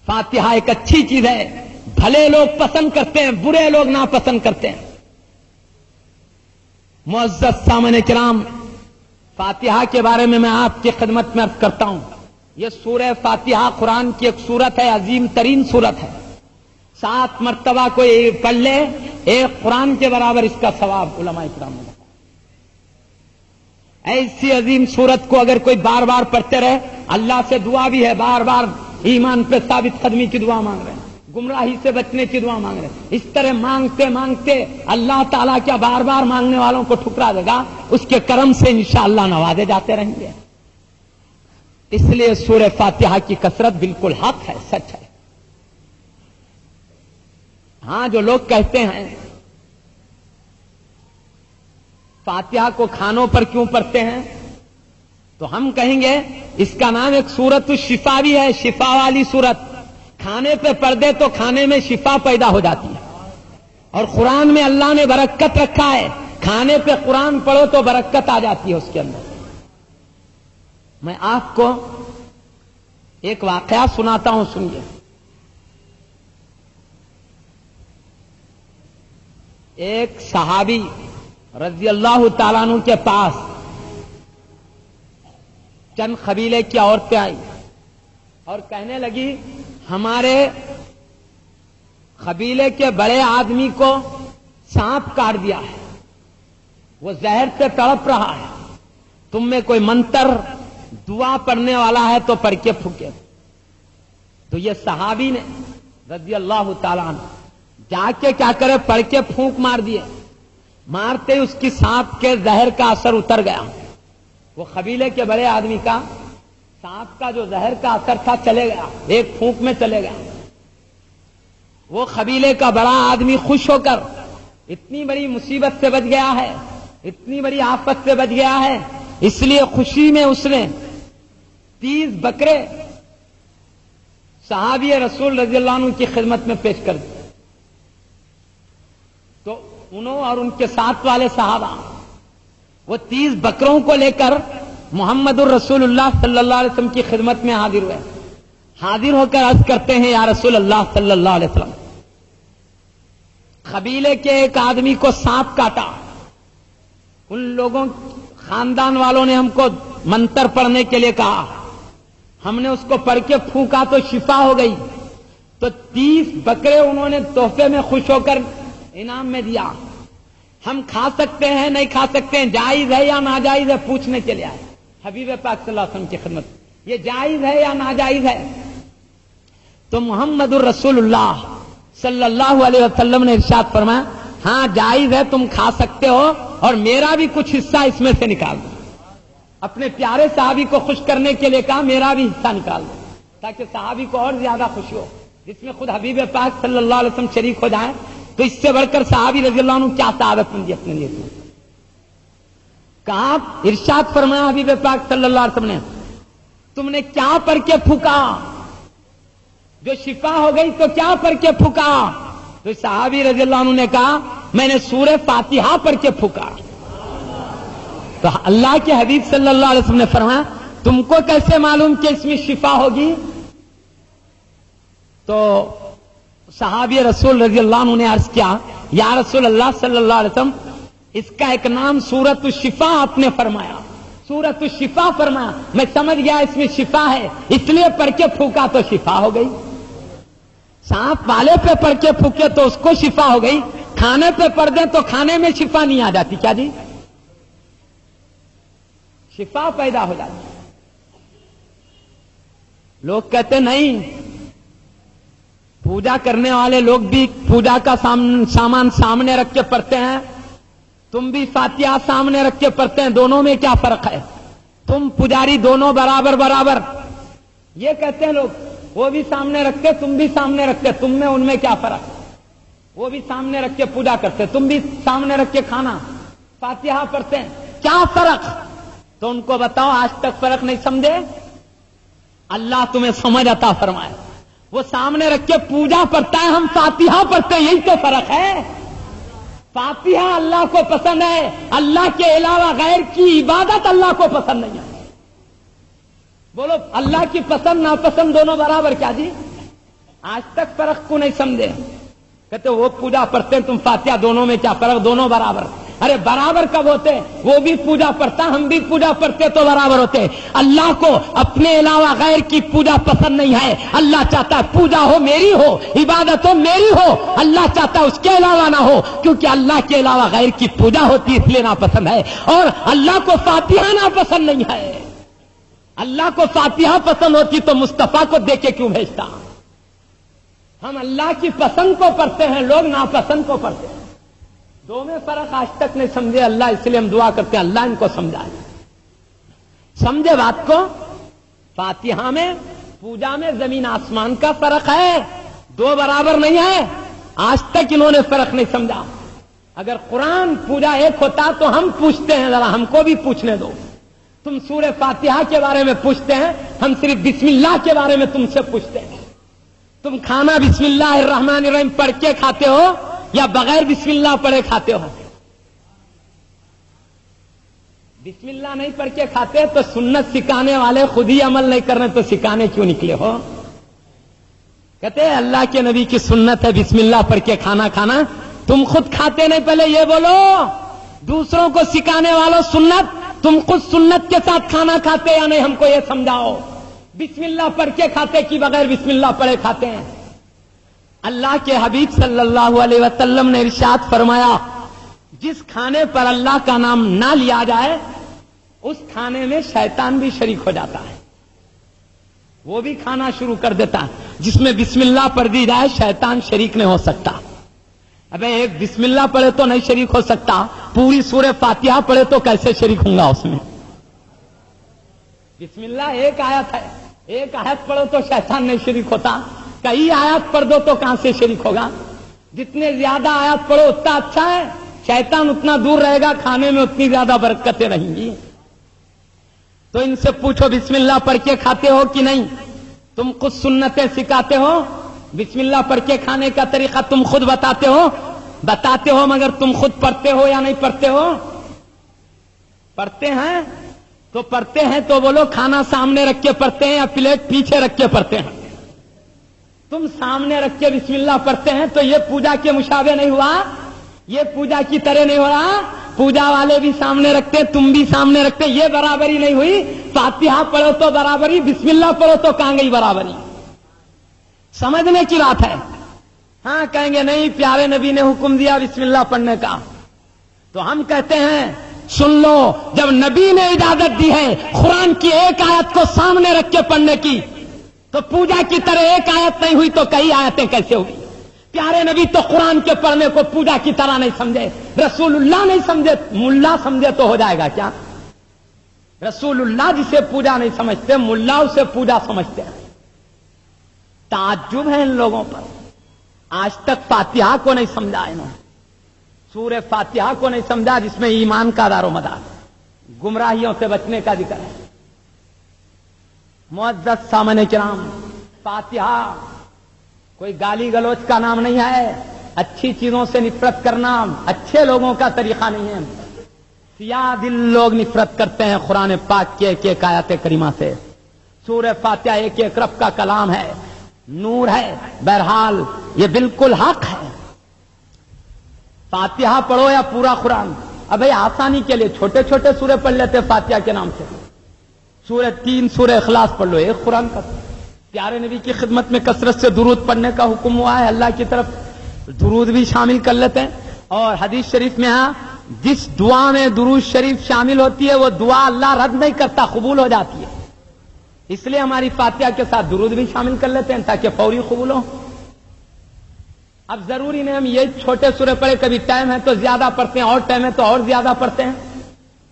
فاتحہ ایک اچھی چیز ہے. بھلے لوگ پسند کرتے ہیں، برے لوگ ناپسند کرتے ہیں. معزز سامعین کرام، فاتحہ کے بارے میں آپ کی خدمت میں عرض کرتا ہوں. یہ سورہ فاتحہ قرآن کی ایک سورت ہے، عظیم ترین سورت ہے. 7 مرتبہ کوئی پڑھ لے ایک قرآن کے برابر اس کا ثواب علماء کرام نے. ایسی عظیم سورت کو اگر کوئی بار بار پڑھتے رہے، اللہ سے دعا بھی ہے، بار بار ایمان پہ ثابت قدمی کی دعا مانگ رہے ہیں، گمراہی سے بچنے کی دعا مانگ رہے ہیں. اس طرح مانگتے مانگتے اللہ تعالیٰ کیا بار بار مانگنے والوں کو ٹھکرا دے گا؟ اس کے کرم سے انشاءاللہ نوازے جاتے رہیں گے. اس لیے سورہ فاتحہ کی کثرت بالکل حق ہے، سچ ہے. ہاں جو لوگ کہتے ہیں فاتحہ کو کھانوں پر کیوں پڑھتے ہیں، تو ہم کہیں گے اس کا نام ایک سورت الشفا بھی ہے، شفا والی سورت. کھانے پہ پڑھ دے تو کھانے میں شفا پیدا ہو جاتی ہے. اور قرآن میں اللہ نے برکت رکھا ہے، کھانے پہ قرآن پڑھو تو برکت آ جاتی ہے اس کے اندر. میں آپ کو ایک واقعہ سناتا ہوں، سنیے. ایک صحابی رضی اللہ تعالیٰ عنہ کے پاس چند قبیلے کی عورتیں آئیں اور کہنے لگی ہمارے قبیلے کے بڑے آدمی کو سانپ کاٹ دیا ہے، وہ زہر سے تڑپ رہا ہے، تم میں کوئی منتر دعا پڑھنے والا ہے تو پڑھ کے پھونکے. تو یہ صحابی نے رضی اللہ تعالیٰ عنہ جا کے کیا کرے، پڑھ کے پھونک مار دیے. مارتے اس کی سانپ کے زہر کا اثر اتر گیا. وہ قبیلے کے بڑے آدمی کا سانپ کا جو زہر کا اثر تھا چلے گیا، ایک پھونک میں چلے گیا. وہ قبیلے کا بڑا آدمی خوش ہو کر اتنی بڑی مصیبت سے بچ گیا ہے، اتنی بڑی آفت سے بچ گیا ہے، اس لیے خوشی میں اس نے 30 بکرے صحابی رسول رضی اللہ عنہ کی خدمت میں پیش کر دیے. تو انہوں اور ان کے ساتھ والے صحابہ وہ 30 بکروں کو لے کر محمد الرسول اللہ صلی اللہ علیہ وسلم کی خدمت میں حاضر ہوئے. حاضر ہو کر عرض کرتے ہیں یا رسول اللہ صلی اللہ علیہ وسلم، قبیلے کے ایک آدمی کو سانپ کاٹا، ان لوگوں خاندان والوں نے ہم کو منتر پڑھنے کے لیے کہا، ہم نے اس کو پڑھ کے پھونکا تو شفا ہو گئی. تو 30 بکرے انہوں نے تحفے میں خوش ہو کر انعام میں دیا. ہم کھا سکتے ہیں نہیں کھا سکتے ہیں، جائز ہے یا ناجائز ہے پوچھنے کے لیے آئے حبیب پاک صلی اللہ علیہ وسلم کی خدمت. یہ جائز ہے یا ناجائز ہے؟ تو محمد الرسول اللہ صلی اللہ علیہ وسلم نے ارشاد فرمایا ہاں جائز ہے، تم کھا سکتے ہو اور میرا بھی کچھ حصہ اس میں سے نکال دو. اپنے پیارے صحابی کو خوش کرنے کے لیے کہا میرا بھی حصہ نکال دو تاکہ صحابی کو اور زیادہ خوشی ہو، جس میں خود حبیب پاک صلی اللہ علیہ وسلم شریک ہو جائیں. تو اس سے بڑھ کر صحابی رضی اللہ عنہ کیا سعادت مندی اپنے لیے تھی. کہا ارشاد فرمایا حبیب پاک صلی اللہ علیہ وسلم نے تم نے کیا پڑھ کے پھونکا؟ جو شفا ہو گئی تو کیا پڑھ کے پھونکا؟ تو صحابی رضی اللہ عنہ نے کہا میں نے سورہ فاتحہ پڑھ کے پھونکا. تو اللہ کے حبیب صلی اللہ علیہ وسلم نے فرمایا تم کو کیسے معلوم کہ اس میں شفا ہوگی؟ تو صحابی رسول رضی اللہ عنہ نے عرض کیا یا رسول اللہ صلی اللہ علیہ وسلم اس کا ایک نام سورۃ الشفا آپ نے فرمایا، سورۃ الشفا فرمایا، میں سمجھ گیا اس میں شفا ہے اس لیے پڑھ کے پھونکا تو شفا ہو گئی. سانپ والے پہ پڑھ کے پھونکے تو اس کو شفا ہو گئی، کھانے پہ پڑھ دیں تو کھانے میں شفا نہیں آ جاتی کیا جی؟ شفا پیدا ہو جاتی. لوگ کہتے نہیں، پوجا کرنے والے لوگ بھی پوجا کا سامان سامنے رکھ کے پڑھتے ہیں، تم بھی فاتحہ سامنے رکھ کے پڑھتے ہیں، دونوں میں کیا فرق ہے؟ تم پجاری دونوں برابر برابر، یہ کہتے ہیں لوگ. وہ بھی سامنے رکھتے تم بھی سامنے رکھتے، تم میں ان میں کیا فرق؟ وہ بھی سامنے رکھ کے پوجا کرتے، تم بھی سامنے رکھ کے کھانا فاتحہ پڑھتے ہیں، کیا فرق؟ تو ان کو بتاؤ آج تک فرق نہیں سمجھے؟ اللہ تمہیں سمجھ عطا فرمائے. وہ سامنے رکھ کے پوجا پڑھتا ہے، ہم فاتحہ پڑھتے ہیں، یہی تو فرق ہے. فاتحہ اللہ کو پسند ہے، اللہ کے علاوہ غیر کی عبادت اللہ کو پسند نہیں ہے. بولو اللہ کی پسند ناپسند دونوں برابر کیا جی؟ آج تک فرق کو نہیں سمجھے. کہتے وہ پوجا پڑھتے ہیں تم فاتحہ، دونوں میں کیا فرق؟ دونوں برابر. ارے برابر کب ہوتے؟ وہ بھی پوجا پڑھتا ہم بھی پوجا پڑھتے تو برابر ہوتے. اللہ کو اپنے علاوہ غیر کی پوجا پسند نہیں ہے. اللہ چاہتا ہے پوجا ہو میری ہو، عبادت ہو میری ہو. اللہ چاہتا ہے اس کے علاوہ نہ ہو، کیونکہ اللہ کے علاوہ غیر کی پوجا ہوتی اس لیے ناپسند ہے. اور اللہ کو فاتحہ ناپسند نہیں ہے. اللہ کو فاتحہ پسند ہوتی تو مصطفیٰ کو دے کے کیوں بھیجتا؟ ہم اللہ کی پسند کو پڑھتے ہیں، لوگ ناپسند کو پڑھتے ہیں. دو میں فرق آج تک نہیں سمجھے. اللہ اس لیے ہم دعا کرتے ہیں اللہ ان کو سمجھائے. سمجھے بات کو؟ فاتحہ میں پوجا میں زمین آسمان کا فرق ہے، دو برابر نہیں ہے. آج تک انہوں نے فرق نہیں سمجھا. اگر قرآن پوجا ایک ہوتا تو ہم پوچھتے ہیں ذرا ہم کو بھی پوچھنے دو. تم سورہ فاتحہ کے بارے میں پوچھتے ہیں، ہم صرف بسم اللہ کے بارے میں تم سے پوچھتے ہیں. تم کھانا بسم اللہ الرحمن الرحیم پڑھ کے کھاتے ہو یا بغیر بسم اللہ پڑھے کھاتے ہو؟ بسم اللہ نہیں پڑھ کے کھاتے تو سنت سکھانے والے خود ہی عمل نہیں کر رہے تو سکھانے کیوں نکلے ہو؟ کہتے ہیں اللہ کے نبی کی سنت ہے بسم اللہ پڑھ کے کھانا کھانا، تم خود کھاتے نہیں، پہلے یہ بولو دوسروں کو سکھانے والوں سنت، تم خود سنت کے ساتھ کھانا کھاتے یا نہیں، ہم کو یہ سمجھاؤ۔ بسم اللہ پڑھ کے کھاتے کہ بغیر بسم اللہ پڑھے کھاتے ہیں؟ اللہ کے حبیب صلی اللہ علیہ وسلم نے ارشاد فرمایا جس کھانے پر اللہ کا نام نہ لیا جائے اس کھانے میں شیطان بھی شریک ہو جاتا ہے، وہ بھی کھانا شروع کر دیتا ہے۔ جس میں بسم اللہ پڑھ دی جائے شیطان شریک نہیں ہو سکتا۔ ابے ایک بسم اللہ پڑھے تو نہیں شریک ہو سکتا، پوری سورہ فاتحہ پڑھے تو کیسے شریک ہوں گا اس میں؟ بسم اللہ ایک آیت ہے، ایک آیت پڑھو تو شیطان نہیں شریک ہوتا، کئی آیات پڑھ دو تو کہاں سے شریک ہوگا؟ جتنے زیادہ آیات پڑھو اتنا اچھا ہے، شیطان اتنا دور رہے گا، کھانے میں اتنی زیادہ برکتیں رہیں گی۔ تو ان سے پوچھو بسم اللہ پڑھ کے کھاتے ہو کہ نہیں؟ تم خود سنتیں سکھاتے ہو، بسم اللہ پڑھ کے کھانے کا طریقہ تم خود بتاتے ہو مگر تم خود پڑھتے ہو یا نہیں پڑھتے ہو؟ پڑھتے ہیں تو بولو کھانا سامنے رکھ کے پڑھتے ہیں یا پلیٹ پیچھے رکھ کے پڑھتے ہیں؟ تم سامنے رکھ کے بسم اللہ پڑھتے ہیں تو یہ پوجا کے مشابہ نہیں ہوا، یہ پوجا کی طرح نہیں ہو رہا، پوجا والے بھی سامنے رکھتے ہیں تم بھی سامنے رکھتے، یہ برابری نہیں ہوئی۔ فاتحہ پڑھو تو برابری، بسم اللہ پڑھو تو کہاں گئی برابری؟ سمجھنے کی بات ہے۔ ہاں کہیں گے نہیں پیارے نبی نے حکم دیا بسم اللہ پڑھنے کا، تو ہم کہتے ہیں سن لو، جب نبی نے اجازت دی ہے قرآن کی ایک آیت کو سامنے رکھ کے پڑھنے کی تو پوجا کی طرح ایک آیت نہیں ہوئی تو کئی آیتیں کیسے ہوئی؟ پیارے نبی تو قرآن کے پڑھنے کو پوجا کی طرح نہیں سمجھے، رسول اللہ نہیں سمجھے، ملا سمجھے تو ہو جائے گا کیا؟ رسول اللہ جسے پوجا نہیں سمجھتے، ملا اسے پوجا سمجھتے ہیں۔ تعجب ہے ان لوگوں پر، آج تک فاتحہ کو نہیں سمجھا انہوں نے، سورہ فاتحہ کو نہیں سمجھا جس میں ایمان کا دار و مدار، گمراہیوں سے بچنے کا ذکر ہے۔ معزز سامعین کرام، فاتحہ کوئی گالی گلوچ کا نام نہیں ہے، اچھی چیزوں سے نفرت کرنا اچھے لوگوں کا طریقہ نہیں ہے۔ سیاہ دل لوگ نفرت کرتے ہیں قرآن پاک کے ایک ایک آیت کریمہ سے۔ سورہ فاتحہ ایک ایک رب کا کلام ہے، نور ہے، بہرحال یہ بالکل حق ہے۔ فاتحہ پڑھو یا پورا قرآن، ابھی آسانی کے لیے چھوٹے چھوٹے سورے پڑھ لیتے فاتحہ کے نام سے، سورہ 3 سورہ اخلاص پڑھ لو، ایک قرآن کا۔ پیارے نبی کی خدمت میں کثرت سے درود پڑھنے کا حکم ہوا ہے، اللہ کی طرف درود بھی شامل کر لیتے ہیں۔ اور حدیث شریف میں جس دعا میں درود شریف شامل ہوتی ہے وہ دعا اللہ رد نہیں کرتا، قبول ہو جاتی ہے، اس لیے ہماری فاتحہ کے ساتھ درود بھی شامل کر لیتے ہیں تاکہ فوری قبول ہو۔ اب ضروری نہیں ہم یہ چھوٹے سورے پڑھے، کبھی ٹائم ہے تو زیادہ پڑھتے ہیں اور ٹائم ہے تو اور زیادہ پڑھتے ہیں،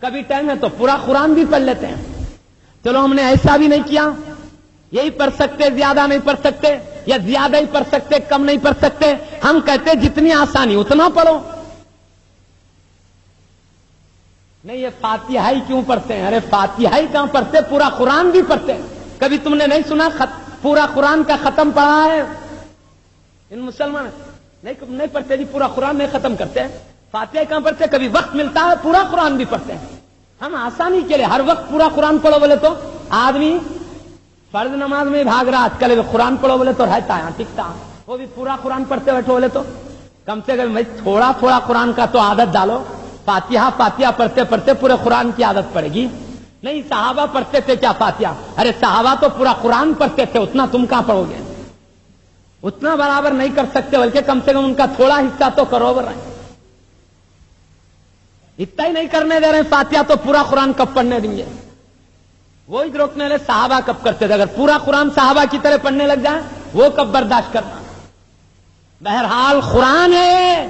کبھی ٹائم ہے تو پورا قرآن بھی پڑھ لیتے ہیں۔ چلو ہم نے ایسا بھی نہیں کیا، یہی پڑھ سکتے زیادہ نہیں پڑھ سکتے، یا زیادہ ہی پڑھ سکتے کم نہیں پڑھ سکتے، ہم کہتے جتنی آسانی اتنا پڑھو۔ نہیں یہ فاتحہ ہی کیوں پڑھتے ہیں؟ ارے فاتحہ ہی کہاں پڑھتے، پورا قرآن بھی پڑھتے ہیں۔ کبھی تم نے نہیں سنا پورا قرآن کا ختم پڑھا ہے؟ ان مسلمان نہیں پڑھتے جی، پورا قرآن نہیں ختم کرتے، فاتحہ کہاں پڑھتے؟ کبھی وقت ملتا ہے پورا قرآن بھی پڑھتے ہیں۔ ہم آسانی کے لیے ہر وقت پورا قرآن پڑھو بولے تو آدمی فرض نماز میں بھاگ رہا، آج کل قرآن پڑھو بولے تو رہتا ہے ٹکتا، وہ بھی پورا قرآن پڑھتے بیٹھو بولے تو کم سے کم تھوڑا تھوڑا قرآن کا تو عادت ڈالو۔ فاتحہ پڑھتے پڑھتے پورے قرآن کی عادت پڑے گی۔ نہیں صحابہ پڑھتے تھے کیا فاتحہ؟ ارے صحابہ تو پورا قرآن پڑھتے تھے، اتنا تم کہاں پڑھو گے؟ اتنا برابر نہیں کر سکتے، بلکہ کم سے کم ان کا تھوڑا حصہ تو کرو رہے ہیں، اتنا ہی نہیں کرنے دے رہے ہیں۔ فاتحہ تو پورا قرآن کب پڑھنے دیں گے؟ وہی روکنے لے صحابہ کب کرتے تھے، اگر پورا قرآن صحابہ کی طرح پڑھنے لگ جائیں وہ کب برداشت کرنا؟ بہرحال قرآن ہے،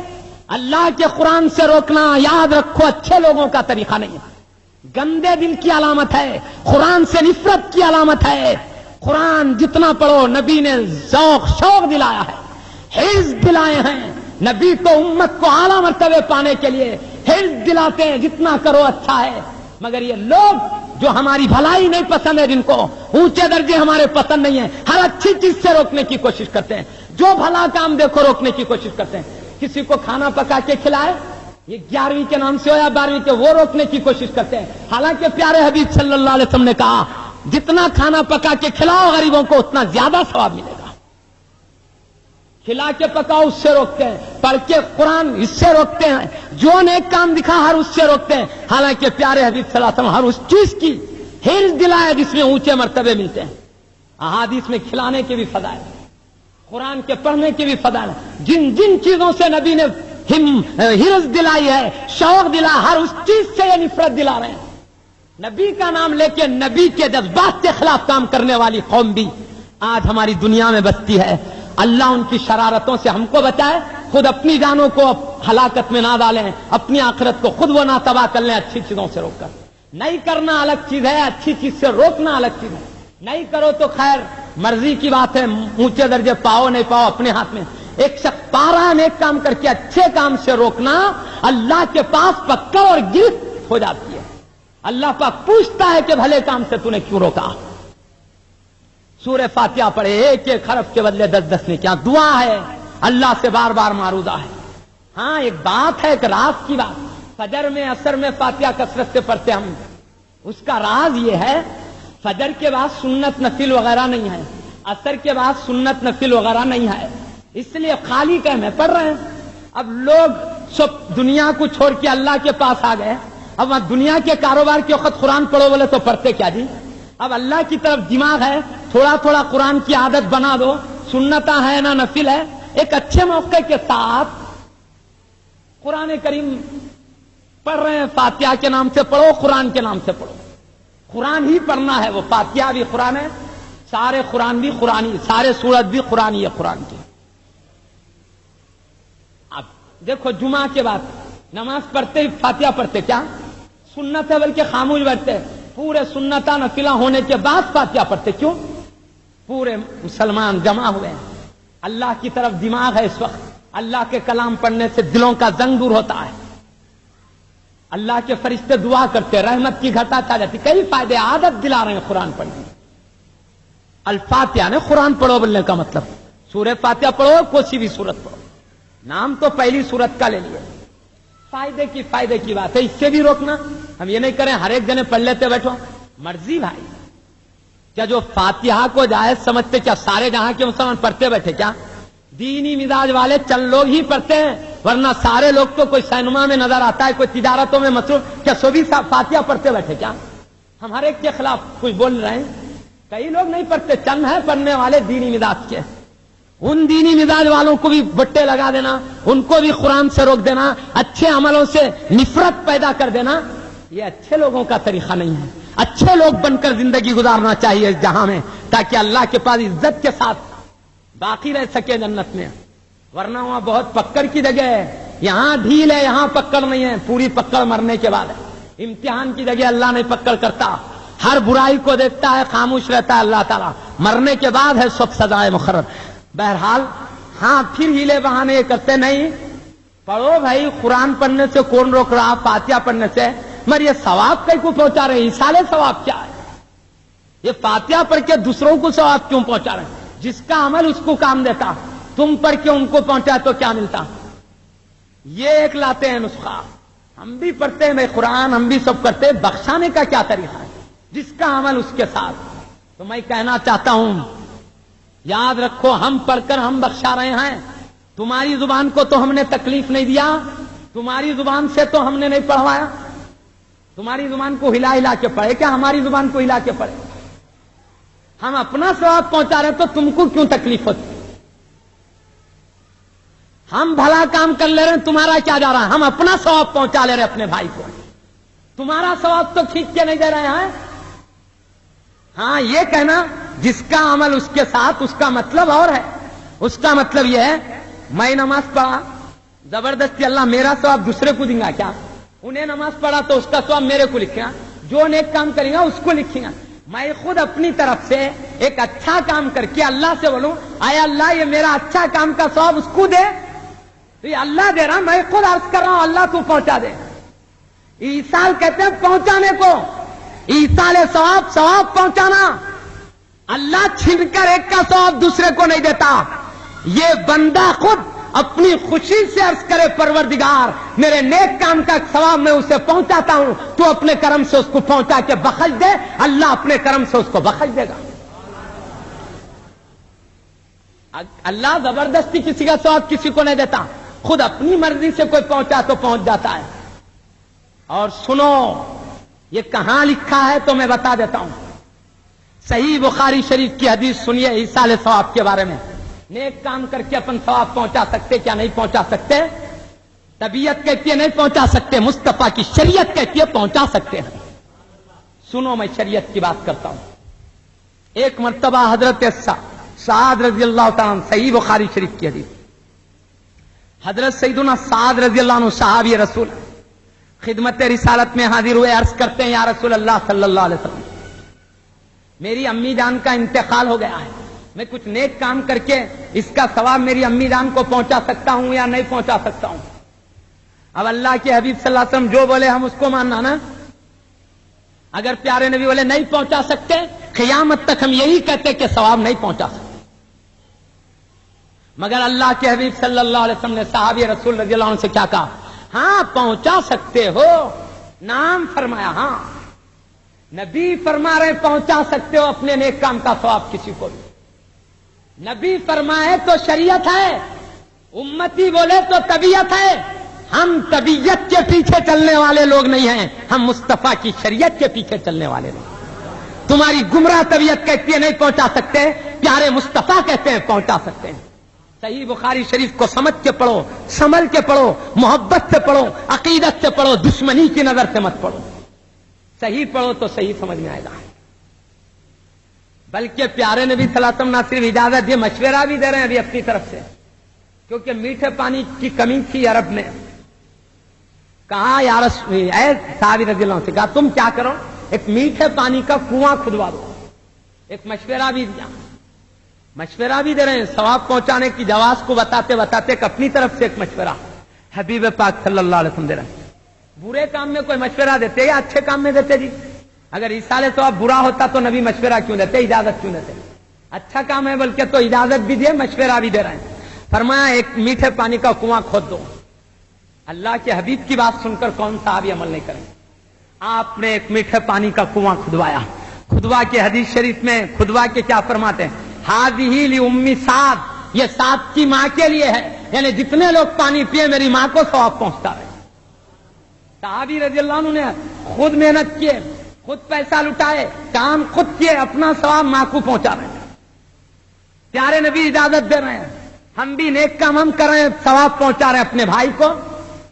اللہ کے قرآن سے روکنا یاد رکھو اچھے لوگوں کا طریقہ نہیں ہے، گندے دل کی علامت ہے، قرآن سے نفرت کی علامت ہے۔ قرآن جتنا پڑھو، نبی نے ذوق شوق دلایا ہے، حفظ دلائے ہیں، نبی تو امت کو اعلیٰ مرتبے پانے کے لیے حفظ دلاتے ہیں، جتنا کرو اچھا ہے۔ مگر یہ لوگ جو ہماری بھلائی نہیں پسند ہے، جن کو اونچے درجے ہمارے پسند نہیں ہیں، ہر اچھی چیز سے روکنے کی کوشش کرتے ہیں. جو بھلا کام دیکھو روکنے کی کوشش کرتے ہیں. کسی کو کھانا پکا کے کھلائے، یہ 11ویں کے نام سے ہو یا 12ویں کے، وہ روکنے کی کوشش کرتے ہیں. حالانکہ پیارے حبیب صلی اللہ علیہ وسلم نے کہا جتنا کھانا پکا کے کھلاؤ غریبوں کو اتنا زیادہ ثواب ملے گا. کھلا کے پکاؤ اس سے روکتے ہیں، پڑھ کے قرآن اس سے روکتے ہیں، جو نیک کام دکھا ہر اس سے روکتے ہیں. حالانکہ پیارے حبیب صلی اللہ علیہ وسلم ہر اس چیز کی حرص دلایا جس میں اونچے مرتبے ملتے ہیں. احادیث میں کھلانے کے بھی فضائل، قرآن کے پڑھنے کے بھی فضائل. جن جن چیزوں سے نبی نے حرص دلائی ہے، شوق دلا، ہر اس چیز سے یہ نفرت دلا رہے ہیں. نبی کا نام لے کے نبی کے جذبات کے خلاف کام کرنے والی قوم بھی آج ہماری دنیا میں بستی ہے. اللہ ان کی شرارتوں سے ہم کو بچائے، خود اپنی جانوں کو ہلاکت میں نہ ڈالیں، اپنی آخرت کو خود وہ نہ تباہ کر لیں. اچھی چیزوں سے روک کر، نہیں کرنا الگ چیز ہے، اچھی چیز سے روکنا الگ چیز ہے. نہیں کرو تو خیر مرضی کی بات ہے، اونچے درجے پاؤ نہیں پاؤ اپنے ہاتھ میں. ایک شخص پا رہا ہے نیک کام کر کے، اچھے کام سے روکنا اللہ کے پاس پکڑ اور گرفت ہو جاتی ہے. اللہ پاک پوچھتا ہے کہ بھلے کام سے تو نے کیوں روکا. سورہ فاتحہ پڑھے، ایک ایک حرف کے بدلے 10 نے کیا دعا ہے، اللہ سے بار بار معروضہ ہے. ہاں ایک بات ہے، ایک راز کی بات. فجر میں عصر میں فاتحہ کثرت سے پڑھتے ہم، اس کا راز یہ ہے فجر کے بعد سنت نفل وغیرہ نہیں ہے، عصر کے بعد سنت نفل وغیرہ نہیں ہے. اس لیے خالی کہ میں پڑھ رہے ہیں. اب لوگ سب دنیا کو چھوڑ کے اللہ کے پاس آ گئے. اب دنیا کے کاروبار کے وقت قرآن پڑھو بولے تو پڑھتے کیا جی. اب اللہ کی طرف دماغ ہے، تھوڑا تھوڑا قرآن کی عادت بنا دو. سنتا ہے نہ نفل ہے. ایک اچھے موقع کے ساتھ قرآن کریم پڑھ رہے ہیں، فاتحہ کے نام سے پڑھو، قرآن کے نام سے پڑھو. قرآن ہی پڑھنا ہے، وہ فاتحہ بھی قرآن ہے، سارے قرآن بھی قرآنی، سارے سورت بھی قرآنی ہے قرآن کی. اب دیکھو جمعہ کے بعد نماز پڑھتے ہی فاتحہ پڑھتے کیا سنت ہے، بلکہ خاموش بیٹھتے. پورے سنتا نفلہ ہونے کے بعد فاتحہ پڑھتے کیوں؟ پورے مسلمان جمع ہوئے ہیں، اللہ کی طرف دماغ ہے. اس وقت اللہ کے کلام پڑھنے سے دلوں کا زنگ دور ہوتا ہے. اللہ کے فرشتے دعا کرتے، رحمت کی گھٹا چھا جاتی. کئی فائدے عادت دلا رہے ہیں قرآن پڑھنے. الفاتحہ نے قرآن پڑھو بولنے کا مطلب سورہ فاتحہ پڑھو، کوئی بھی سورت پڑھو. نام تو پہلی سورت کا لے لیے. فائدے کی بات ہے، اس سے بھی روکنا. ہم یہ نہیں کریں ہر ایک جنے پڑھ لیتے بیٹھو، مرضی بھائی. کیا جو فاتحہ کو جائز سمجھتے کیا سارے جہاں کے مسلمان پڑھتے بیٹھے کیا؟ دینی مزاج والے چند لوگ ہی پڑھتے ہیں، ورنہ سارے لوگ تو کوئی سینما میں نظر آتا ہے، کوئی تجارتوں میں مصروف، کیا سو بھی فاتحہ پڑھتے بیٹھے کیا؟ ہم ہر ایک کے خلاف کچھ بول رہے ہیں. کئی لوگ نہیں پڑھتے، چند ہیں پڑھنے والے دینی مزاج کے. ان دینی مزاج والوں کو بھی بٹے لگا دینا، ان کو بھی قرآن سے روک دینا، اچھے عملوں سے نفرت پیدا کر دینا، یہ اچھے لوگوں کا طریقہ نہیں ہے. اچھے لوگ بن کر زندگی گزارنا چاہیے اس جہاں میں، تاکہ اللہ کے پاس عزت کے ساتھ باقی رہ سکے جنت میں. ورنہ وہاں بہت پکڑ کی جگہ ہے، یہاں ڈھیل ہے، یہاں پکڑ نہیں ہے. پوری پکڑ مرنے کے بعد ہے. امتحان کی جگہ اللہ نہیں پکڑ کرتا، ہر برائی کو دیکھتا ہے، خاموش رہتا ہے اللہ تعالیٰ. مرنے کے بعد ہے سب سزائے مقرر. بہرحال ہاں پھر ہیلے بہانے یہ کرتے نہیں. پڑھو بھائی، قرآن پڑھنے سے کون روک رہا؟ فاتحہ پڑھنے سے. مگر یہ ثواب کئی کو پہنچا رہے ہیں؟ ایسالے ثواب کیا ہے؟ یہ فاتحہ پڑھ کے دوسروں کو ثواب کیوں پہنچا رہے ہیں؟ جس کا عمل اس کو کام دیتا، تم پڑھ کے ان کو پہنچا تو کیا ملتا؟ یہ ایک لاتے ہیں نسخہ. ہم بھی پڑھتے ہیں بھائی قرآن، ہم بھی سب کرتے ہیں، بخشانے کا کیا طریقہ ہے؟ جس کا عمل اس کے ساتھ. تو میں کہنا چاہتا ہوں یاد رکھو، ہم پڑھ کر ہم بخشا رہے ہیں. تمہاری زبان کو تو ہم نے تکلیف نہیں دیا، تمہاری زبان سے تو ہم نے نہیں پڑھوایا. تمہاری زبان کو ہلا ہلا کے پڑھے کیا ہماری زبان کو ہلا کے پڑھے؟ ہم اپنا ثواب پہنچا رہے تو تم کو کیوں تکلیف ہوتی؟ ہم بھلا کام کر لے رہے ہیں، تمہارا کیا جا رہا ہے؟ ہم اپنا ثواب پہنچا لے رہے اپنے بھائی کو، تمہارا ثواب تو کھینچ کے نہیں دے رہے ہیں. ہاں یہ کہنا جس کا عمل اس کے ساتھ، اس کا مطلب اور ہے. اس کا مطلب یہ ہے میں نماز پڑھا، زبردستی اللہ میرا ثواب دوسرے کو دیں گا کیا؟ انہیں نماز پڑھا تو اس کا ثواب میرے کو لکھیں گا، جو نیک کام کریں گا اس کو لکھیں گا. میں خود اپنی طرف سے ایک اچھا کام کر کے اللہ سے بولوں آیا اللہ یہ میرا اچھا کام کا ثواب اس کو دے، تو یہ اللہ دے رہا، میں خود عرض کر رہا ہوں اللہ تو پہنچا دے. ایصال کہتے ہیں پہنچانے کو. ایصال ثواب، ثواب پہنچانا، اللہ چھن کر ایک کا ثواب دوسرے کو نہیں دیتا. یہ بندہ خود اپنی خوشی سے عرض کرے پروردگار میرے نیک کام کا ثواب میں اسے پہنچاتا ہوں، تو اپنے کرم سے اس کو پہنچا کے بخش دے، اللہ اپنے کرم سے اس کو بخش دے گا. اللہ زبردستی کسی کا ثواب کسی کو نہیں دیتا، خود اپنی مرضی سے کوئی پہنچا تو پہنچ جاتا ہے. اور سنو یہ کہاں لکھا ہے تو میں بتا دیتا ہوں. صحیح بخاری شریف کی حدیث سنیے ایصال ثواب کے بارے میں. نیک کام کر کے اپن ثواب پہنچا سکتے کیا نہیں پہنچا سکتے؟ طبیعت کہتی ہے نہیں پہنچا سکتے، مصطفیٰ کی شریعت کہتی ہے پہنچا سکتے ہیں. سنو میں شریعت کی بات کرتا ہوں. ایک مرتبہ حضرت سعد رضی اللہ تعالیٰ عنہ، صحیح بخاری شریف کی حدیث، حضرت سیدنا سعد رضی اللہ عنہ صحابی رسول خدمت رسالت میں حاضر ہوئے، عرض کرتے ہیں یا رسول اللہ صلی اللہ علیہ وسلم میری امی جان کا انتقال ہو گیا ہے، میں کچھ نیک کام کر کے اس کا ثواب میری امی جان کو پہنچا سکتا ہوں یا نہیں پہنچا سکتا ہوں؟ اب اللہ کے حبیب صلی اللہ علیہ وسلم جو بولے ہم اس کو ماننا نا. اگر پیارے نبی بولے نہیں پہنچا سکتے، قیامت تک ہم یہی کہتے کہ ثواب نہیں پہنچا سکتے. مگر اللہ کے حبیب صلی اللہ علیہ وسلم نے صحابی رسول رضی اللہ عنہ سے کیا کہا؟ ہاں پہنچا سکتے ہو، نام فرمایا. ہاں نبی فرما رہے پہنچا سکتے ہو اپنے نیک کام کا ثواب کسی کو بھی. نبی فرمائے تو شریعت ہے، امتی بولے تو طبیعت ہے. ہم طبیعت کے پیچھے چلنے والے لوگ نہیں ہیں، ہم مصطفیٰ کی شریعت کے پیچھے چلنے والے لوگ. تمہاری گمراہ طبیعت کہتی ہے نہیں پہنچا سکتے، پیارے مصطفیٰ کہتے ہیں پہنچا سکتے ہیں. صحیح بخاری شریف کو سمجھ کے پڑھو، سنبھل کے پڑھو، محبت سے پڑھو، عقیدت سے پڑھو، دشمنی کی نظر سے مت پڑھو. صحیح پڑھو تو صحیح سمجھ میں آئے گا. بلکہ پیارے نبی صلی اللہ علیہ وسلم نہ صرف اجازت دی، مشورہ بھی دے رہے ہیں ابھی اپنی طرف سے، کیونکہ میٹھے پانی کی کمی تھی عرب میں. کہا یا رسول اے صحابی رضی اللہ عنہ سے کہا تم کیا کرو، ایک میٹھے پانی کا کنواں کھدوا دو. ایک مشورہ بھی دیا، مشورہ بھی دے رہے ہیں ثواب پہنچانے کی جواز کو بتاتے بتاتے کہ اپنی طرف سے ایک مشورہ حبیب پاک صلی اللہ علیہ وسلم دے رہے ہیں. برے کام میں کوئی مشورہ دیتے یا اچھے کام میں دیتے؟ جی اگر ایصال ثواب برا ہوتا تو نبی مشورہ کیوں دیتے، اجازت کیوں دیتے؟ اچھا کام ہے بلکہ تو اجازت بھی دے، مشورہ بھی دے رہے ہیں. فرمایا ایک میٹھے پانی کا کنواں کھود دو. اللہ کے حبیب کی بات سن کر کون صحابی عمل نہیں کریں؟ آپ نے ایک میٹھے پانی کا کنواں کھدوایا. کھدوا کے حدیث شریف میں کھدوا کے کیا فرماتے ہیں؟ ہذہ لأم سعد، یہ سعد کی ماں کے لیے ہے، یعنی جتنے لوگ پانی پیے میری ماں کو ثواب پہنچتا ہے. صحابی رضی اللہ عنہ نے خود محنت کیے، خود پیسہ لٹائے، کام خود کیے، اپنا ثواب ماں کو پہنچا رہے ہیں. پیارے نبی اجازت دے رہے ہیں، ہم بھی نیک کام ہم کر رہے ہیں، ثواب پہنچا رہے ہیں اپنے بھائی کو.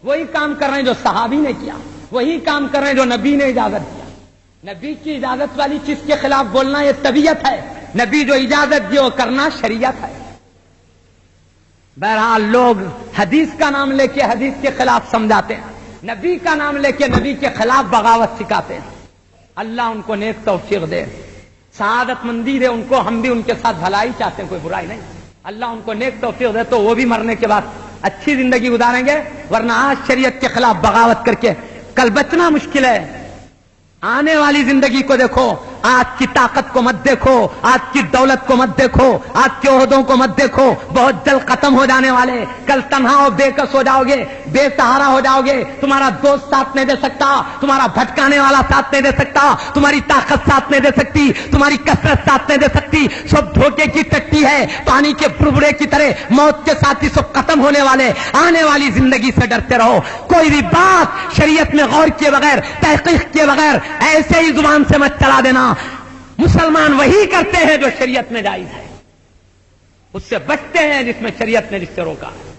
وہی کام کر رہے ہیں جو صحابی نے کیا، وہی کام کر رہے ہیں جو نبی نے اجازت دیا. نبی کی اجازت والی چیز کے خلاف بولنا یہ طبیعت ہے، نبی جو اجازت دی وہ کرنا شریعت ہے. بہرحال لوگ حدیث کا نام لے کے حدیث کے خلاف سمجھاتے ہیں، نبی کا نام لے کے نبی کے خلاف بغاوت سکھاتے ہیں. اللہ ان کو نیک توفیق دے، سعادت مندی دے ان کو. ہم بھی ان کے ساتھ بھلائی چاہتے ہیں، کوئی برائی نہیں. اللہ ان کو نیک توفیق دے تو وہ بھی مرنے کے بعد اچھی زندگی گزاریں گے، ورنہ آج شریعت کے خلاف بغاوت کر کے کل بچنا مشکل ہے. آنے والی زندگی کو دیکھو، آج کی طاقت کو مت دیکھو، آج کی دولت کو مت دیکھو، آج کے عہدوں کو مت دیکھو، بہت جلد ختم ہو جانے والے. کل تنہا اور بے کس ہو جاؤ گے، بے سہارا ہو جاؤ گے. تمہارا دوست ساتھ نہیں دے سکتا، تمہارا بھٹکانے والا ساتھ نہیں دے سکتا، تمہاری طاقت ساتھ نہیں دے سکتی، تمہاری کثرت ساتھ نہیں دے سکتی. سب دھوکے کی ٹٹی ہے، پانی کے بڑبڑے کی طرح موت کے ساتھ ہی سب ختم ہونے والے. آنے والی زندگی سے ڈرتے رہو. کوئی بھی بات شریعت میں غور کیے بغیر، تحقیق کیے بغیر ایسے ہی زبان سے مت چلا دینا. مسلمان وہی کرتے ہیں جو شریعت میں جائز ہے، اس سے بچتے ہیں جس میں شریعت نے جس سے روکا ہے.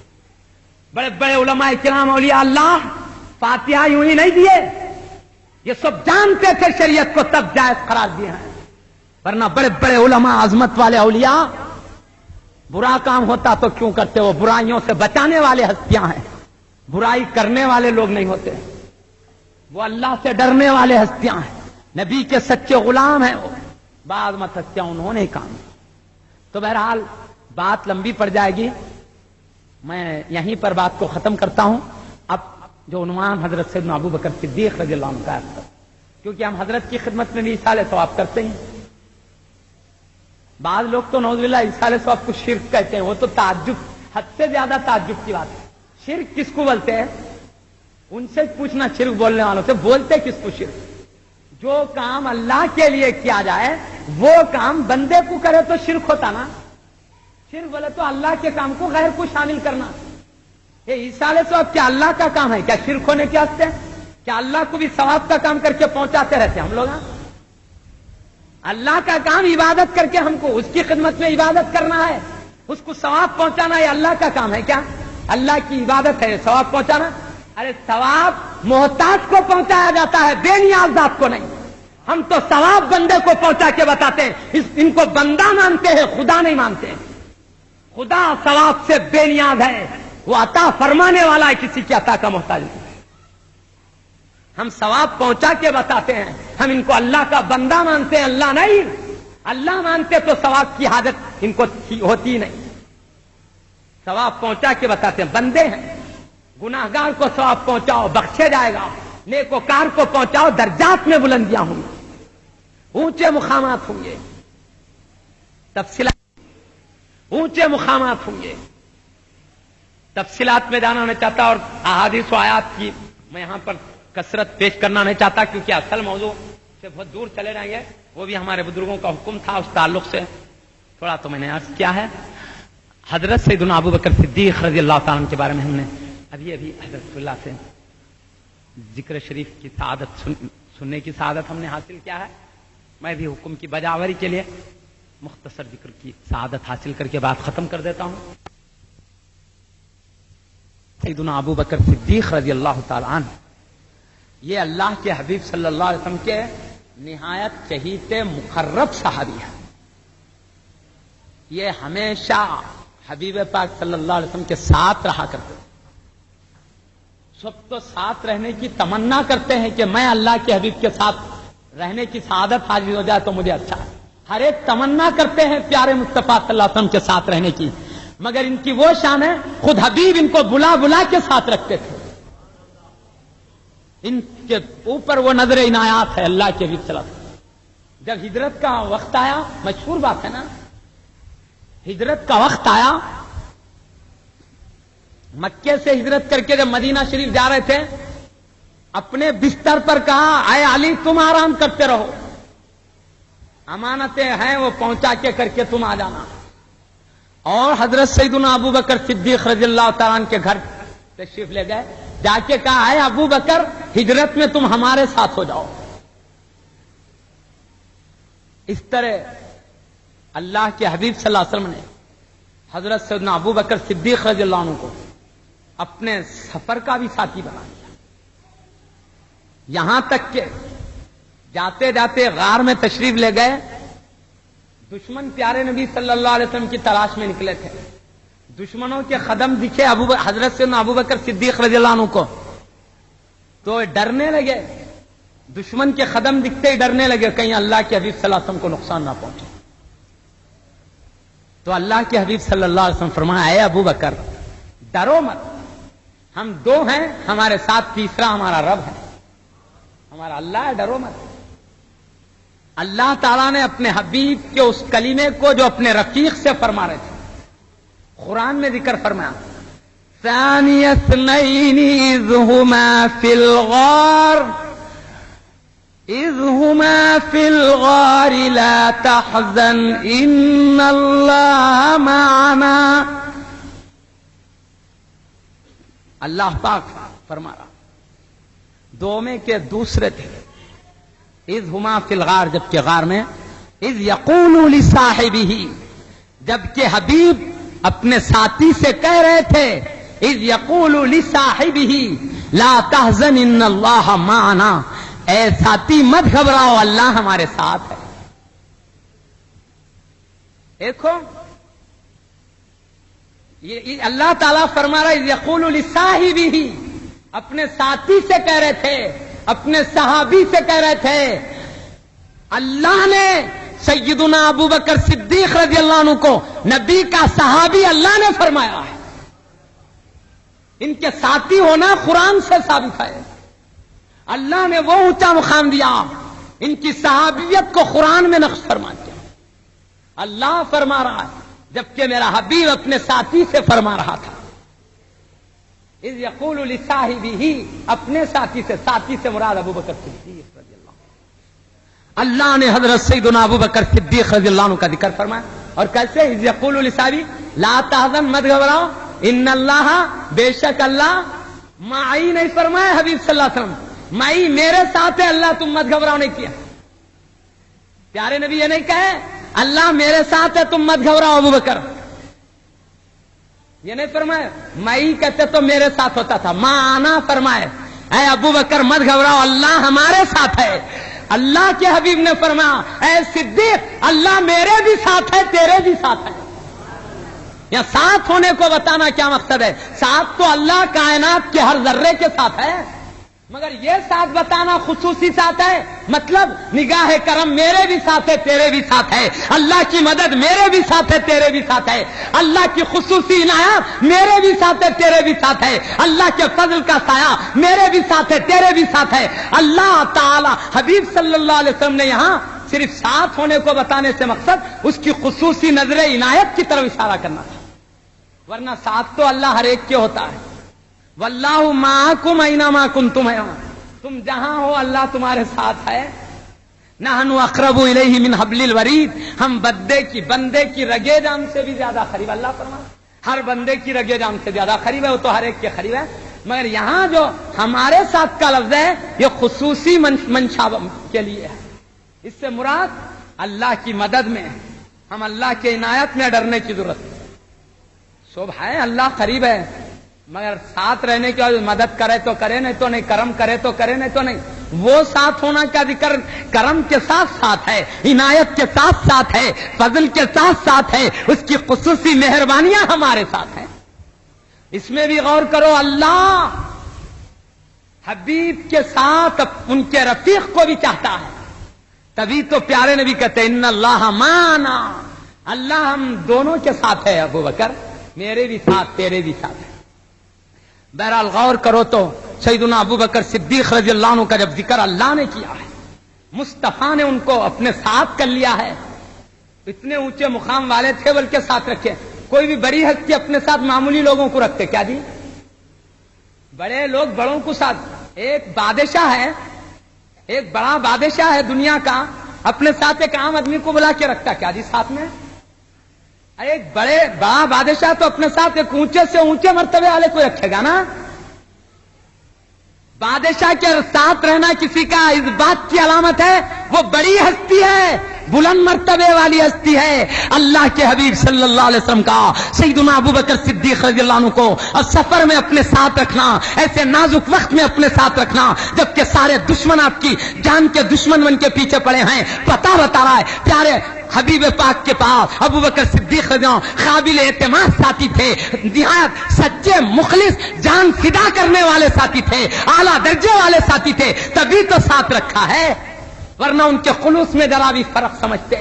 بڑے بڑے علماء کرام اولیاء اللہ فاتحہ یوں ہی نہیں دیے، یہ سب جانتے تھے شریعت کو تب جائز قرار دیے ہیں. ورنہ بڑے بڑے علماء عظمت والے اولیاء برا کام ہوتا تو کیوں کرتے؟ وہ برائیوں سے بچانے والے ہستیاں ہیں، برائی کرنے والے لوگ نہیں ہوتے. وہ اللہ سے ڈرنے والے ہستیاں ہیں، نبی کے سچے غلام ہیں. وہ بعض مت ہستیاں انہوں نے کام. تو بہرحال بات لمبی پڑ جائے گی، میں یہیں پر بات کو ختم کرتا ہوں. اب جو عنوان حضرت سیدنا ابو بکر صدیق رضی اللہ عنہ کا ہے، کیونکہ ہم حضرت کی خدمت میں بھی ایصال ثواب کرتے ہیں. بعض لوگ تو نعوذ باللہ ایصال ثواب کو شرک کہتے ہیں. وہ تو تعجب، حد سے زیادہ تعجب کی بات ہے. شرک کس کو بولتے ہیں؟ ان سے پوچھنا شرک بولنے والوں سے، بولتے کس کو شرک؟ جو کام اللہ کے لیے کیا جائے وہ کام بندے کو کرے تو شرک ہوتا نا. شرک بولے تو اللہ کے کام کو غیر کو شامل کرنا. یہ ایصال ثواب کیا اللہ کا کام ہے؟ کیا شرک ہونے کے واسطے؟ کیا اللہ کو بھی ثواب کا کام کر کے پہنچاتے رہتے ہم لوگ؟ اللہ کا کام عبادت کر کے ہم کو اس کی خدمت میں عبادت کرنا ہے، اس کو ثواب پہنچانا. یہ اللہ کا کام ہے کیا؟ اللہ کی عبادت ہے ثواب پہنچانا. ارے ثواب محتاج کو پہنچایا جاتا ہے، بے نیاز ذات کو نہیں. ہم تو ثواب بندے کو پہنچا کے بتاتے ہیں. ان کو بندہ مانتے ہیں، خدا نہیں مانتے. خدا ثواب سے بے نیاز ہے، وہ عطا فرمانے والا ہے، کسی کی عطا کا محتاج نہیں. ہم ثواب پہنچا کے بتاتے ہیں. ہم ان کو اللہ کا بندہ مانتے ہیں، اللہ نہیں. اللہ مانتے تو ثواب کی حاجت ان کو ہوتی نہیں. ثواب پہنچا کے بتاتے ہیں. بندے ہیں، گناہگار کو ثواب پہنچاؤ بخشے جائے گا، نیکوکار کو پہنچاؤ درجات میں بلندیاں ہوں گی، اونچے مقامات ہوں گے. تفصیلات اونچے مقامات ہوں گے. تفصیلات میں جانا نہیں چاہتا اور احادیث و آیات کی میں یہاں پر کثرت پیش کرنا نہیں چاہتا کیونکہ اصل موضوع سے بہت دور چلے جائیں گے. وہ بھی ہمارے بزرگوں کا حکم تھا، اس تعلق سے تھوڑا تو میں نے عرض کیا ہے. حضرت سیدنا ابو بکر صدیق رضی اللہ تعالیٰ عنہ کے بارے میں ہم نے ابھی حضرت اللہ سے ذکر شریف کی سعادت سننے کی سعادت ہم نے حاصل کیا ہے. میں بھی حکم کی بجاوری کے لیے مختصر ذکر کی سعادت حاصل کر کے بات ختم کر دیتا ہوں. سیدنا ابو بکر صدیق رضی اللہ تعالیٰ عنہ یہ اللہ کے حبیب صلی اللہ علیہ وسلم کے نہایت چہیتے مقرب صحابی ہیں. یہ ہمیشہ حبیب پاک صلی اللہ علیہ وسلم کے ساتھ رہا کرتے، سب تو ساتھ رہنے کی تمنا کرتے ہیں کہ میں اللہ کے حبیب کے ساتھ رہنے کی سعادت حاصل ہو جائے تو مجھے اچھا ہے. ہر ایک تمنا کرتے ہیں پیارے مصطفیٰ صلی اللہ علیہ وسلم کے ساتھ رہنے کی، مگر ان کی وہ شان ہے خود حبیب ان کو بلا بلا کے ساتھ رکھتے تھے. ان کے اوپر وہ نظر عنایات ہے اللہ کے حبیب صلی اللہ علیہ وسلم. جب ہجرت کا وقت آیا، مشہور بات ہے نا، ہجرت کا وقت آیا، مکے سے ہجرت کر کے جب مدینہ شریف جا رہے تھے، اپنے بستر پر کہا اے علی تم آرام کرتے رہو، امانتیں ہیں وہ پہنچا کے کر کے تم آ جانا. اور حضرت سیدنا ابو بکر صدیق رضی اللہ تعالیٰ عنہ کے گھر تشریف لے گئے، جا کے کہا اے ابو بکر ہجرت میں تم ہمارے ساتھ ہو جاؤ. اس طرح اللہ کے حبیب صلی اللہ علیہ وسلم نے حضرت سیدنا ابو بکر صدیق رضی اللہ عنہ کو اپنے سفر کا بھی ساتھی بنا دیا. یہاں تک کہ جاتے جاتے غار میں تشریف لے گئے، دشمن پیارے نبی صلی اللہ علیہ وسلم کی تلاش میں نکلے تھے. دشمنوں کے قدم دکھے حضرت سیدنا ابو بکر صدیق رضی اللہ عنہ کو تو ڈرنے لگے. دشمن کے قدم دکھتے ہی ڈرنے لگے کہیں اللہ کے حبیب صلی اللہ علیہ وسلم کو نقصان نہ پہنچے. تو اللہ کے حبیب صلی اللہ علیہ وسلم فرمایا اے ابو بکر ڈرو مت، ہم دو ہیں، ہمارے ساتھ تیسرا ہمارا رب ہے، ہمارا اللہ ہے، ڈرو مت. اللہ تعالیٰ نے اپنے حبیب کے اس کلمے کو جو اپنے رفیق سے فرما رہے تھے قرآن میں ذکر فرمایا ثانی اثنین اذ ہما فی الغار لا تحزن ان اللہ معنا. اللہ پاک فرما رہا دو میں کے دوسرے تھے. اذ ہما فی الغار جبکہ غار میں، اذ یقول لصاحبہ جبکہ حبیب اپنے ساتھی سے کہہ رہے تھے، اذ یقول لصاحبہ لا تحزن ان اللہ معنا، اے ساتھی مت گھبراؤ اللہ ہمارے ساتھ ہے. دیکھو یہ اللہ تعالیٰ فرما رہا ہے اذ یقول لصاحبہ، اپنے ساتھی سے کہہ رہے تھے، اپنے صحابی سے کہہ رہے تھے. اللہ نے سیدنا ابو بکر صدیق رضی اللہ عنہ کو نبی کا صحابی اللہ نے فرمایا ہے. ان کے ساتھی ہونا قرآن سے ثابت ہے. اللہ نے وہ اونچا مقام دیا، ان کی صحابیت کو قرآن میں نقش فرما دیا۔ اللہ فرما رہا ہے جبکہ میرا حبیب اپنے ساتھی سے فرما رہا تھا، اذ یقول لصاحبہ، اپنے ساتھی سے مراد ابو بکر صدیق رضی اللہ عنہ۔ اللہ نے حضرت سیدنا ابو بکر صدیق رضی اللہ عنہ کا ذکر فرمایا، اور کیسے؟ اذ یقول لصاحبہ لا تحزن، مت گھبراؤ، ان اللہ، بے شک اللہ، معی نہیں فرمایا حبیب صلی اللہ علیہ وسلم، معی میرے ساتھ ہے، اللہ تم مت گھبراؤ نہیں کیا۔ پیارے نبی یہ نہیں کہے اللہ میرے ساتھ ہے تم مت گھبراؤ ابو بکر، یہ نہیں فرمائے، میں کہتے تو میرے ساتھ ہوتا تھا، مانا فرمائے اے ابو بکر مت گھبراؤ اللہ ہمارے ساتھ ہے۔ اللہ کے حبیب نے فرمایا اے صدیق اللہ میرے بھی ساتھ ہے تیرے بھی ساتھ ہے۔ یا ساتھ ہونے کو بتانا کیا مقصد ہے؟ ساتھ تو اللہ کائنات کے ہر ذرے کے ساتھ ہے، مگر یہ ساتھ بتانا خصوصی ساتھ ہے، مطلب نگاہ کرم میرے بھی ساتھ ہے تیرے بھی ساتھ ہے، اللہ کی مدد میرے بھی ساتھ ہے تیرے بھی ساتھ ہے، اللہ کی خصوصی عنایت میرے بھی ساتھ ہے تیرے بھی ساتھ ہے، اللہ کے فضل کا سایہ میرے بھی ساتھ ہے تیرے بھی ساتھ ہے۔ اللہ تعالی حبیب صلی اللہ علیہ وسلم نے یہاں صرف ساتھ ہونے کو بتانے سے مقصد اس کی خصوصی نظر عنایت کی طرف اشارہ کرنا تھا، ورنہ ساتھ تو اللہ ہر ایک کے ہوتا ہے۔ واللہ معکم اینما کنتم، تم جہاں ہو اللہ تمہارے ساتھ ہے۔ نحن اقرب الیہ من حبل الورید، ہم بندے کی رگے جان سے بھی زیادہ قریب، اللہ فرماتا ہر بندے کی رگے جان سے زیادہ قریب ہے، وہ تو ہر ایک کے قریب ہے، مگر یہاں جو ہمارے ساتھ کا لفظ ہے یہ خصوصی منشا کے لیے ہے، اس سے مراد اللہ کی مدد میں، ہم اللہ کے عنایت میں ڈرنے کی ضرورت ہے۔ شوب ہے اللہ قریب ہے، مگر ساتھ رہنے کی مدد کرے تو کرے نہیں تو نہیں، کرم کرے تو کرے نہیں تو نہیں، وہ ساتھ ہونا کا ذکر کرم کے ساتھ ساتھ ہے، عنایت کے ساتھ ساتھ ہے، فضل کے ساتھ ساتھ ہے، اس کی خصوصی مہربانیاں ہمارے ساتھ ہیں۔ اس میں بھی غور کرو، اللہ حبیب کے ساتھ ان کے رفیق کو بھی چاہتا ہے، تبھی تو پیارے نبی کہتے ہیں ان اللہ معنا، اللہ ہم دونوں کے ساتھ ہے، ابو بکر میرے بھی ساتھ تیرے بھی ساتھ ہے۔ بہرحال غور کرو تو سیدنا ابو بکر صدیق رضی اللہ عنہ کا جب ذکر اللہ نے کیا ہے، مصطفیٰ نے ان کو اپنے ساتھ کر لیا ہے، اتنے اونچے مقام والے تھے بلکہ ساتھ رکھے۔ کوئی بھی بڑی ہستی اپنے ساتھ معمولی لوگوں کو رکھتے کیا جی؟ بڑے لوگ بڑوں کو ساتھ، ایک بادشاہ ہے، ایک بڑا بادشاہ ہے دنیا کا، اپنے ساتھ ایک عام آدمی کو بلا کے رکھتا کیا جی ساتھ میں؟ ایک بڑا بادشاہ تو اپنے ساتھ ایک اونچے سے اونچے مرتبے والے کو رکھے گا نا۔ بادشاہ کے ساتھ رہنا کسی کا اس بات کی علامت ہے وہ بڑی ہستی ہے، بلند مرتبے والی ہستی ہے۔ اللہ کے حبیب صلی اللہ علیہ وسلم کا سیدنا ابو بکر صدیق رضی اللہ عنہ کو اور سفر میں اپنے ساتھ رکھنا، ایسے نازک وقت میں اپنے ساتھ رکھنا جبکہ سارے دشمن آپ کی جان کے دشمن بن کے پیچھے پڑے ہیں، پتہ بتا رہا ہے پیارے حبیب پاک کے پاس ابو بکر صدیق رضی اللہ عنہ قابل اعتماد ساتھی تھے، نہایت سچے مخلص جان فدا کرنے والے ساتھی تھے، اعلیٰ درجے والے ساتھی تھے، تبھی تو ساتھ رکھا ہے، ورنہ ان کے خلوص میں ذرا بھی فرق سمجھتے،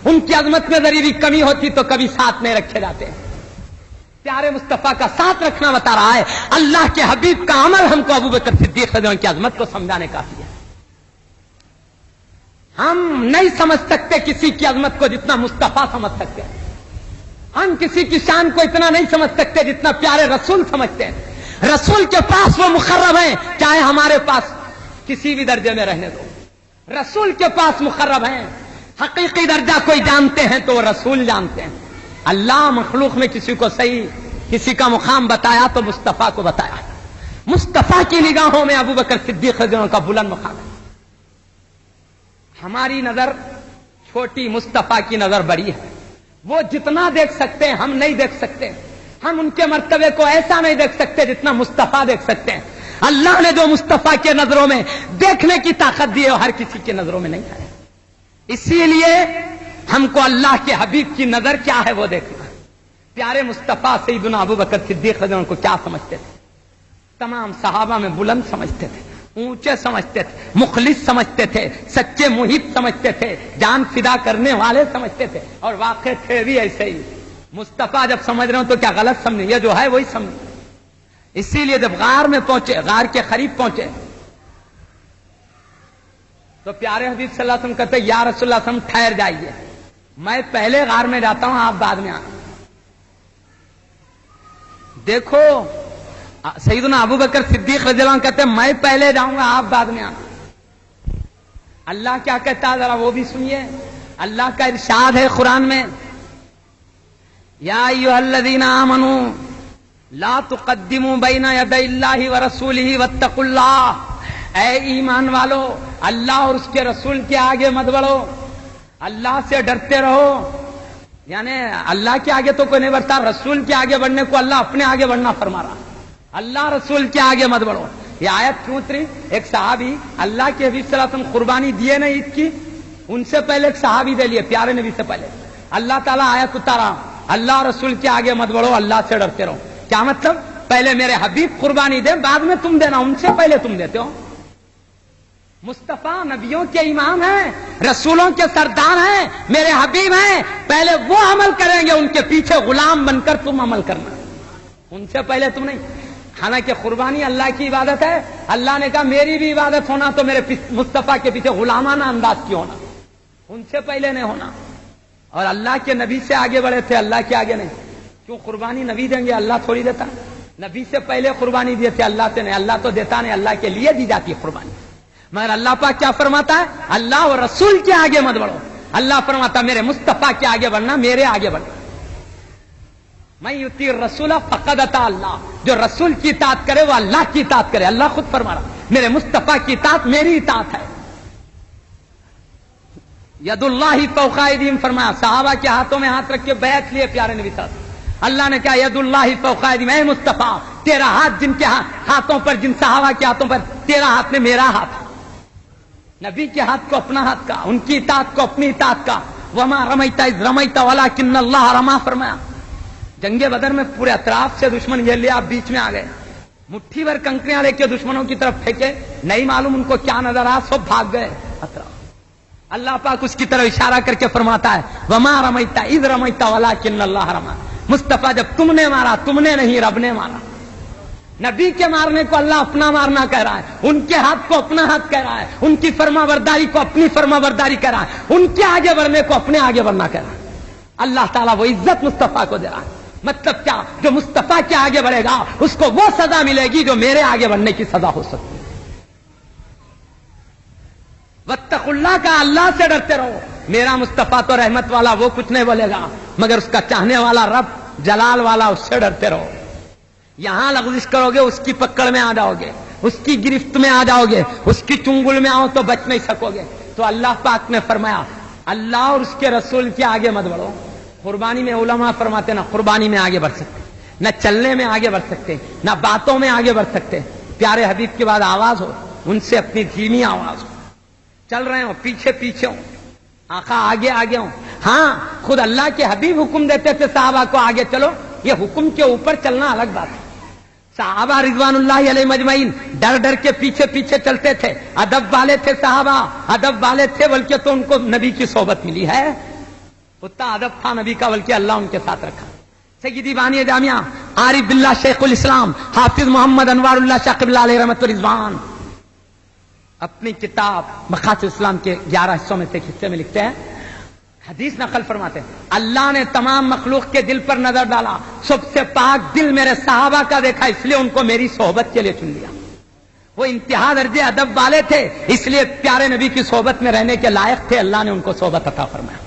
ان کی عظمت میں ذری بھی کمی ہوتی تو کبھی ساتھ نہیں رکھے جاتے۔ پیارے مصطفیٰ کا ساتھ رکھنا بتا رہا ہے، اللہ کے حبیب کا عمل ہم کو ابو بکر صدیق رضی اللہ عنہ کی عظمت کو سمجھانے کافی ہے۔ ہم نہیں سمجھ سکتے کسی کی عظمت کو جتنا مصطفیٰ سمجھ سکتے ہیں، ہم کسی کی شان کو اتنا نہیں سمجھ سکتے جتنا پیارے رسول سمجھتے ہیں۔ رسول کے پاس وہ مقرب ہیں، چاہے ہمارے پاس کسی بھی درجے میں رہنے دو، رسول کے پاس مقرب ہیں۔ حقیقی درجہ کوئی جانتے ہیں تو وہ رسول جانتے ہیں۔ اللہ مخلوق میں کسی کو صحیح کسی کا مقام بتایا تو مصطفیٰ کو بتایا، مصطفیٰ کی نگاہوں میں ابو بکر صدیق رضی اللہ عنہ کا بلند مقام ہے۔ ہماری نظر چھوٹی، مصطفیٰ کی نظر بڑی ہے، وہ جتنا دیکھ سکتے ہیں ہم نہیں دیکھ سکتے، ہم ان کے مرتبے کو ایسا نہیں دیکھ سکتے جتنا مصطفیٰ دیکھ سکتے ہیں۔ اللہ نے جو مصطفیٰ کے نظروں میں دیکھنے کی طاقت دی ہے وہ ہر کسی کے نظروں میں نہیں ہے، اسی لیے ہم کو اللہ کے حبیب کی نظر کیا ہے وہ دیکھنا۔ پیارے مصطفیٰ سیدنا ابو بکر صدیق رضی اللہ عنہ کو کیا سمجھتے تھے؟ تمام صحابہ میں بلند سمجھتے تھے، اونچے سمجھتے تھے، مخلص سمجھتے تھے، سچے محب سمجھتے تھے، جان فدا کرنے والے سمجھتے تھے، اور واقع تھے بھی ایسے ہی۔ مصطفیٰ جب سمجھ رہے ہوں تو کیا غلط سمجھیں؟ یہ جو ہے وہی سمجھ۔ اسی لیے جب غار میں پہنچے، غار کے قریب پہنچے تو پیارے حبیب صلی اللہ علیہ وسلم کہتے یا رسول اللہ صلی اللہ علیہ وسلم ٹھہر جائیے، میں پہلے غار میں جاتا ہوں، آپ بعد میں آنا۔ دیکھو سیدنا ابو بکر صدیق رضی اللہ عنہ کہتے ہیں میں پہلے جاؤں گا، آپ بعد میں آنا۔ اللہ کیا کہتا ہے ذرا وہ بھی سنیے۔ اللہ کا ارشاد ہے قرآن میں، یا ایھا الذین آمنوا لا تقدموا بین یدی اللہ ورسولہ واتقوا اللہ، اے ایمان والو اللہ اور اس کے رسول کے آگے مت بڑھو، اللہ سے ڈرتے رہو۔ یعنی اللہ کے آگے تو کوئی نہیں بڑھتا، رسول کے آگے بڑھنے کو اللہ اپنے آگے بڑھنا فرما رہا، اللہ رسول کے آگے مت بڑھو۔ یہ آیت کیوں اتری؟ ایک صحابی اللہ کے حبیب صلی اللہ علیہ وسلم قربانی دیے نا عید کی، ان سے پہلے ایک صحابی دے لیے پیارے نبی سے پہلے، اللہ تعالیٰ آیت اتارا اللہ رسول کے آگے مت بڑھو، اللہ سے ڈرتے رہو۔ کیا مطلب؟ پہلے میرے حبیب قربانی دے، بعد میں تم دینا، ان سے پہلے تم دیتے ہو۔ مصطفیٰ نبیوں کے امام ہیں، رسولوں کے سردار ہیں، میرے حبیب ہیں، پہلے وہ عمل کریں گے، ان کے پیچھے غلام بن کر تم عمل کرنا، ان سے پہلے تم نہیں۔ حالانکہ قربانی اللہ کی عبادت ہے، اللہ نے کہا میری بھی عبادت ہونا تو میرے مصطفیٰ کے پیچھے غلامانہ انداز کی ہونا، ان سے پہلے نہیں ہونا۔ اور اللہ کے نبی سے آگے بڑھے تھے، اللہ کے آگے نہیں۔ کیوں؟ قربانی نبی دیں گے، اللہ تھوڑی دیتا، نبی سے پہلے قربانی دیے تھے، اللہ سے نہیں، اللہ تو دیتا نہیں، اللہ کے لیے دی جاتی ہے قربانی۔ مگر اللہ پاک کیا فرماتا ہے؟ اللہ اور رسول کے آگے مت بڑھو، اللہ فرماتا میرے مصطفیٰ کے آگے بڑھنا، میرے آگے بڑھنا۔ میں یطیع الرسول فقد اطاع اللہ، جو رسول کی اطاعت کرے وہ اللہ کی اطاعت کرے، اللہ خود فرما رہا میرے مصطفیٰ کی اطاعت میری اطاعت ہے۔ ید اللہ فوق ایدیہم فرمایا، صحابہ کے ہاتھوں میں ہاتھ رکھ کے بیعت لیے پیارے نبی صلی اللہ علیہ وسلم، اللہ نے کہا ید اللہ فوق ایدیہم، اے مصطفیٰ تیرا ہاتھ جن کے ہاتھوں پر، جن صحابہ کے ہاتھوں پر، تیرا ہاتھ میں میرا ہاتھ، نبی کے ہاتھ کو اپنا ہاتھ کا، ان کی اطاعت کو اپنی اطاعت کا۔ وما رمیت اذ رمیت ولکن اللہ رما فرمایا۔ جنگ بدر میں پورے اطراف سے دشمن گھیر لیا، آپ بیچ میں آ گئے، مٹھی بھر کنکریاں لے کے دشمنوں کی طرف پھینکے، نہیں معلوم ان کو کیا نظر آیا، سب بھاگ گئے اطراف۔ اللہ پاک اس کی طرف اشارہ کر کے فرماتا ہے وما رمیت اذ رمیت ولکن اللہ رما، مصطفیٰ جب تم نے مارا، تم نے نہیں، رب نے مارا۔ نبی کے مارنے کو اللہ اپنا مارنا کہہ رہا ہے، ان کے ہاتھ کو اپنا ہاتھ کہہ رہا ہے، ان کی فرما برداری کو اپنی فرما برداری کہہ رہا ہے، ان کے آگے بڑھنے کو اپنے آگے بڑھنا کہہ رہا ہے۔ اللہ تعالیٰ وہ عزت مصطفیٰ کو دے رہا ہے۔ مطلب کیا؟ جو مصطفیٰ کے آگے بڑھے گا اس کو وہ سزا ملے گی جو میرے آگے بڑھنے کی سزا ہو سکتی ہے۔ واتقوا اللہ کا، اللہ سے ڈرتے رہو۔ میرا مصطفیٰ تو رحمت والا، وہ کچھ نہیں بولے گا، مگر اس کا چاہنے والا رب جلال والا، اس سے ڈرتے رہو۔ یہاں لغزش کرو گے اس کی پکڑ میں آ جاؤ گے، اس کی گرفت میں آ جاؤ گے، اس کی چنگل میں آؤ تو بچ نہیں سکو گے۔ تو اللہ پاک نے فرمایا اللہ اور اس کے رسول کے آگے مت بڑھو۔ قربانی میں علماء فرماتے نہ قربانی میں آگے بڑھ سکتے، نہ چلنے میں آگے بڑھ سکتے، نہ باتوں میں آگے بڑھ سکتے۔ پیارے حبیب کے بعد آواز ہو، ان سے اپنی دھیمی آواز ہو، چل رہے ہو پیچھے پیچھے ہو، آقا آگے آگے ہو۔ ہاں خود اللہ کے حبیب حکم دیتے تھے صحابہ کو آگے چلو، یہ حکم کے اوپر چلنا الگ بات ہے۔ صحابہ رضوان اللہ علیہ مجمعین ڈر ڈر کے پیچھے پیچھے چلتے تھے، ادب والے تھے صحابہ، ادب والے تھے، بلکہ تو ان کو نبی کی صحبت ملی ہے، اتنا ادب تھا نبی کا، بلکہ اللہ ان کے ساتھ رکھا۔ سیدی بانی جامعہ عارف باللہ شیخ الاسلام حافظ محمد انوار اللہ شاہ قبلہ علیہ رحمت رضوان اپنی کتاب مقاصد اسلام کے 11 حصوں میں سے ایک حصے میں لکھتے ہیں، حدیث نقل فرماتے ہیں اللہ نے تمام مخلوق کے دل پر نظر ڈالا، سب سے پاک دل میرے صحابہ کا دیکھا، اس لیے ان کو میری صحبت کے لیے چن لیا۔ وہ انتہا درجے ادب والے تھے، اس لیے پیارے نبی کی صحبت میں رہنے کے لائق تھے، اللہ نے ان کو صحبت عطا فرمایا۔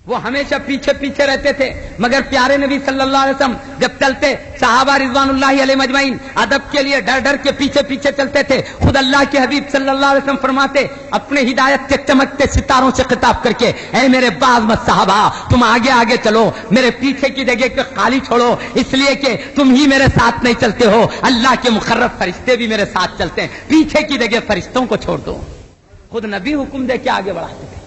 وہ ہمیشہ پیچھے پیچھے رہتے تھے، مگر پیارے نبی صلی اللہ علیہ وسلم جب چلتے، صحابہ رضوان اللہ علیہ مجمعین ادب کے لیے ڈر ڈر کے پیچھے پیچھے چلتے تھے۔ خود اللہ کے حبیب صلی اللہ علیہ وسلم فرماتے اپنے ہدایت کے چمکتے ستاروں سے خطاب کر کے، اے میرے باز مت صحابہ تم آگے آگے چلو، میرے پیچھے کی جگہ کو خالی چھوڑو، اس لیے کہ تم ہی میرے ساتھ نہیں چلتے ہو، اللہ کے مقرب فرشتے بھی میرے ساتھ چلتے ہیں، پیچھے کی جگہ فرشتوں کو چھوڑ دو۔ خود نبی حکم دے کے آگے بڑھاتے تھے،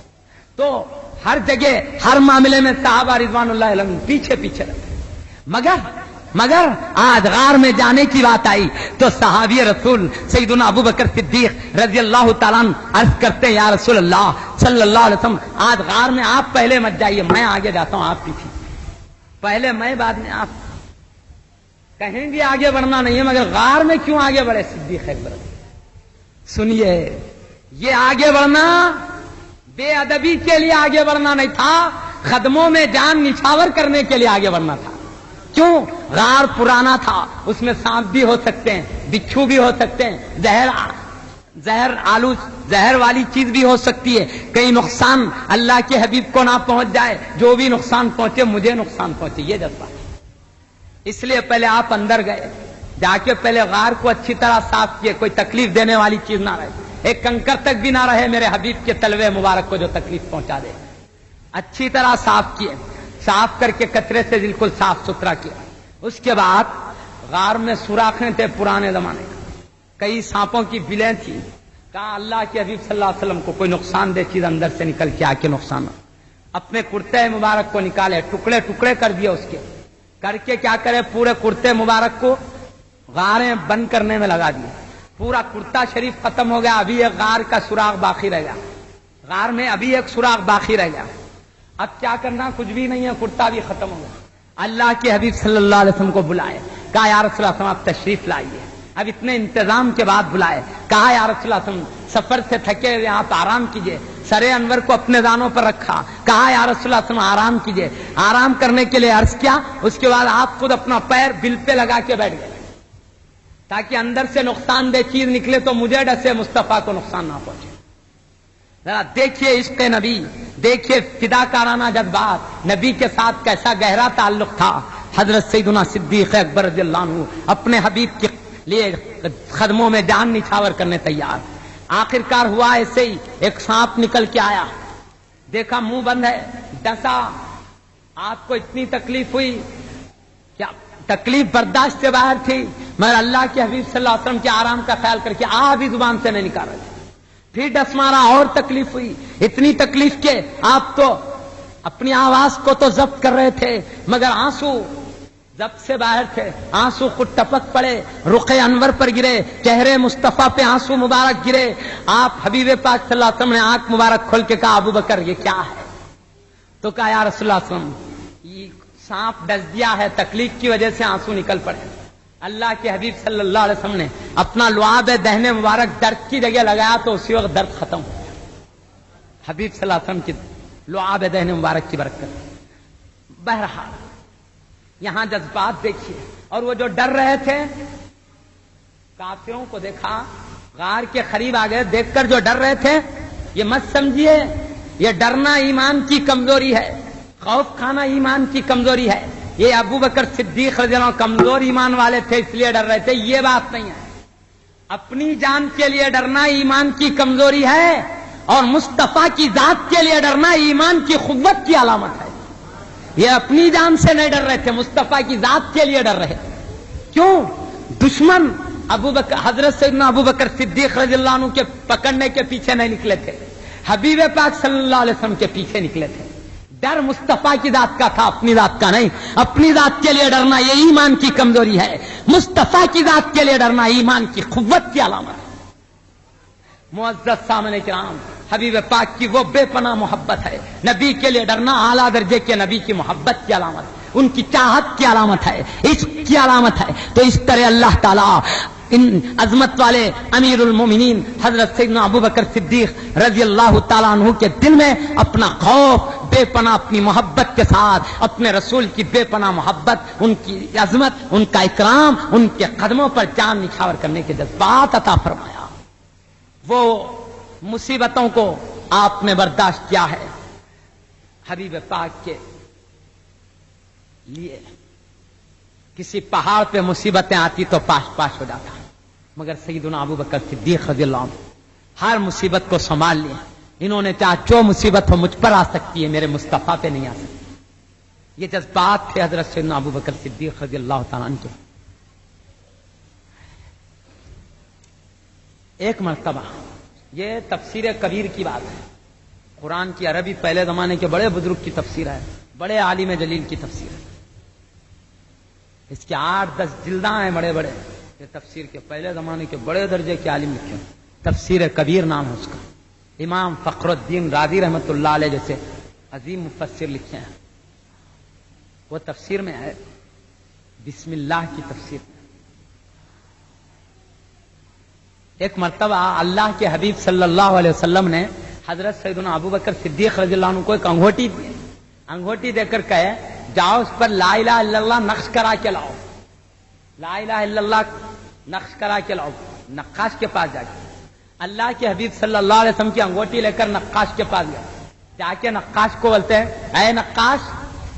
تو ہر جگہ ہر معاملے میں صحابہ رضوان اللہ علیہ پیچھے پیچھے رہتے۔ مگر آج غار میں جانے کی بات آئی تو صحابی رسول سیدنا ابو بکر صدیق رضی اللہ تعالیٰ عنہ عرض کرتے ہیں یا رسول اللہ صلی اللہ علیہ وسلم آج غار میں آپ پہلے مت جائیے، میں آگے جاتا ہوں، آپ پیچھے، پہلے میں بعد میں آپ۔ کہیں گے آگے بڑھنا نہیں ہے، مگر غار میں کیوں آگے بڑھے؟ صدیق اکبر سنیے، یہ آگے بڑھنا بے ادبی کے لیے آگے بڑھنا نہیں تھا، قدموں میں جان نچھاور کرنے کے لیے آگے بڑھنا تھا۔ کیوں؟ غار پرانا تھا، اس میں سانپ بھی ہو سکتے ہیں، بچھو بھی ہو سکتے ہیں، زہر والی چیز بھی ہو سکتی ہے، کئی نقصان اللہ کے حبیب کو نہ پہنچ جائے، جو بھی نقصان پہنچے مجھے نقصان پہنچے، یہ جذبہ ہے۔ اس لیے پہلے آپ اندر گئے، جا کے پہلے غار کو اچھی طرح صاف کیے، کوئی تکلیف دینے والی چیز نہ رہے، ایک کنکر تک بھی نہ رہے میرے حبیب کے تلوے مبارک کو جو تکلیف پہنچا دے، اچھی طرح صاف کیے، صاف کر کے کچرے سے بالکل صاف ستھرا کیا۔ اس کے بعد غار میں سوراخیں تھے پرانے زمانے کا، کئی سانپوں کی بلیں تھی، کہا اللہ کے حبیب صلی اللہ علیہ وسلم کو کوئی نقصان دہ چیز اندر سے نکل کے آ کے نقصان نہ، اپنے کرتے مبارک کو نکالے، ٹکڑے ٹکڑے کر دیے اس کے، کر کے کیا کرے پورے کرتے مبارک کو غاریں بند کرنے میں لگا دیے، پورا کرتا شریف ختم ہو گیا، ابھی ایک غار کا سوراخ باقی رہ گیا، غار میں ابھی ایک سوراخ باقی رہ گیا، اب کیا کرنا کچھ بھی نہیں ہے، کرتا بھی ختم ہو گیا۔ اللہ کے حبیب صلی اللہ علیہ وسلم کو بلائے، کہا یا رسول اللہ آپ تشریف لائیے، اب اتنے انتظام کے بعد بلائے، کہا یا رسول اللہ سفر سے تھکے ہوئے آپ آرام کیجئے، سر انور کو اپنے دانوں پر رکھا، کہا یا رسول اللہ آرام کیجئے، آرام کرنے کے لیے عرض کیا، اس کے بعد آپ خود اپنا پیر بل پہ لگا کے بیٹھ گئے تاکہ اندر سے نقصان دہ چیز نکلے تو مجھے ڈسے، مصطفیٰ کو نقصان نہ پہنچے۔ ذرا دیکھیے عشق نبی، دیکھیے فداکارانہ جذبات، نبی کے ساتھ کیسا گہرا تعلق تھا۔ حضرت سیدنا صدیق اکبر رضی اللہ عنہ اپنے حبیب کے لیے قدموں میں جان نچھاور کرنے تیار۔ آخرکار ہوا ایسے ہی، ایک سانپ نکل کے آیا، دیکھا منہ بند ہے، ڈسا، آپ کو اتنی تکلیف ہوئی، کیا تکلیف برداشت سے باہر تھی، مگر اللہ کے حبیب صلی اللہ علیہ وسلم کے آرام کا خیال کر کے بھی زبان سے نہیں نکال رہے تھے، پھر ڈس مارا اور تکلیف ہوئی، اتنی تکلیف کے آپ تو اپنی آواز کو تو ضبط کر رہے تھے مگر آنسو ضبط سے باہر تھے، آنسو خود ٹپک پڑے، رخ انور پر گرے، چہرے مصطفیٰ پہ آنسو مبارک گرے، آپ حبیب پاک صلی اللہ علیہ وسلم نے آنکھ مبارک کھول کے کہا ابو بکر یہ کیا ہے؟ تو کہا یا رسول اللہ صلی اللہ علیہ وسلم یہ سانپ ڈس دیا ہے، تکلیف کی وجہ سے آنسو نکل پڑے۔ اللہ کے حبیب صلی اللہ علیہ وسلم نے اپنا لعاب دہنے مبارک درد کی جگہ لگایا تو اسی وقت درد ختم ہو گیا۔ حبیب صلی اللہ علیہ وسلم کی لعاب دہنے مبارک کی برکت۔ بہرحال یہاں جذبات دیکھیے، اور وہ جو ڈر رہے تھے کافروں کو دیکھا، غار کے قریب آ گئے، دیکھ کر جو ڈر رہے تھے یہ مت سمجھیے یہ ڈرنا ایمان کی کمزوری ہے، خوف کھانا ایمان کی کمزوری ہے، یہ ابو بکر صدیق رضی اللہ عنہ کمزور ایمان والے تھے اس لیے ڈر رہے تھے، یہ بات نہیں ہے۔ اپنی جان کے لیے ڈرنا ایمان کی کمزوری ہے، اور مصطفیٰ کی ذات کے لیے ڈرنا ایمان کی قوت کی علامت ہے۔ یہ اپنی جان سے نہیں ڈر رہے تھے، مصطفیٰ کی ذات کے لیے ڈر رہے تھے۔ کیوں؟ دشمن ابو بکر حضرت سیدنا ابو بکر صدیق رضی اللہ عنہ کے پکڑنے کے پیچھے نہیں نکلے تھے، حبیب پاک صلی اللہ علیہ وسلم کے پیچھے نکلے تھے۔ ڈر مصطفیٰ کی ذات کا تھا، اپنی ذات کا نہیں۔ اپنی ذات کے لیے ڈرنا یہ ایمان کی کمزوری ہے، مصطفیٰ کی ذات کے لیے ڈرنا ایمان کی قوت کی علامت ہے۔ معزز سامنے کرام، حبیب پاک کی وہ بے پناہ محبت ہے، نبی کے لیے ڈرنا اعلیٰ درجے کے نبی کی محبت کی علامت، ان کی چاہت کی علامت ہے، عشق کی علامت ہے۔ تو اس طرح اللہ تعالیٰ ان عظمت والے امیر المومنین حضرت سیدنا ابو بکر صدیق رضی اللہ تعالیٰ عنہ کے دل میں اپنا خوف، بے پناہ اپنی محبت کے ساتھ اپنے رسول کی بے پناہ محبت، ان کی عظمت، ان کا اکرام، ان کے قدموں پر جان نچھاور کرنے کے جذبات عطا فرمایا۔ وہ مصیبتوں کو آپ نے برداشت کیا ہے حبیب پاک کے لیے۔ کسی پہاڑ پہ مصیبتیں آتی تو پاش پاش ہو جاتا، مگر سیدنا ابو بکر صدیق رضی اللہ عنہ ہر مصیبت کو سنبھال لیا۔ انہوں نے چاہا جو مصیبت ہو مجھ پر آ سکتی ہے، میرے مصطفیٰ پہ نہیں آ سکتی۔ یہ جذبات تھے حضرت سیدنا ابو بکر صدیق رضی اللہ تعالیٰ عنہ کے۔ ایک مرتبہ، یہ تفسیر کبیر کی بات ہے، قرآن کی عربی پہلے زمانے کے بڑے بزرگ کی تفسیر ہے، بڑے عالم جلیل کی تفسیر ہے، اس کے 8-10 جلداں ہیں بڑے بڑے، یہ تفسیر کے پہلے زمانے کے بڑے درجے کے عالم لکھے ہیں، تفسیر کبیر نام ہے اس کا۔ امام فخر الدین رازی رحمت اللہ علیہ جیسے عظیم مفسر لکھے ہیں، وہ تفسیر میں ہے بسم اللہ کی تفسیر۔ ایک مرتبہ اللہ کے حبیب صلی اللہ علیہ وسلم نے حضرت سیدنا ابو بکر صدیق رضی اللہ عنہ کو ایک انگوٹھی دے کر کہے جاؤ اس پر لا الہ الا اللہ نقش کرا کے لاؤ، لا الہ الا اللہ نقش کرا کے لاؤ۔ نقاش کے پاس جا کے اللہ کے حبیب صلی اللہ علیہ وسلم کی انگوٹھی لے کر نقاش کے پاس گیا، جا کے نقاش کو بولتے ہیں اے نقاش،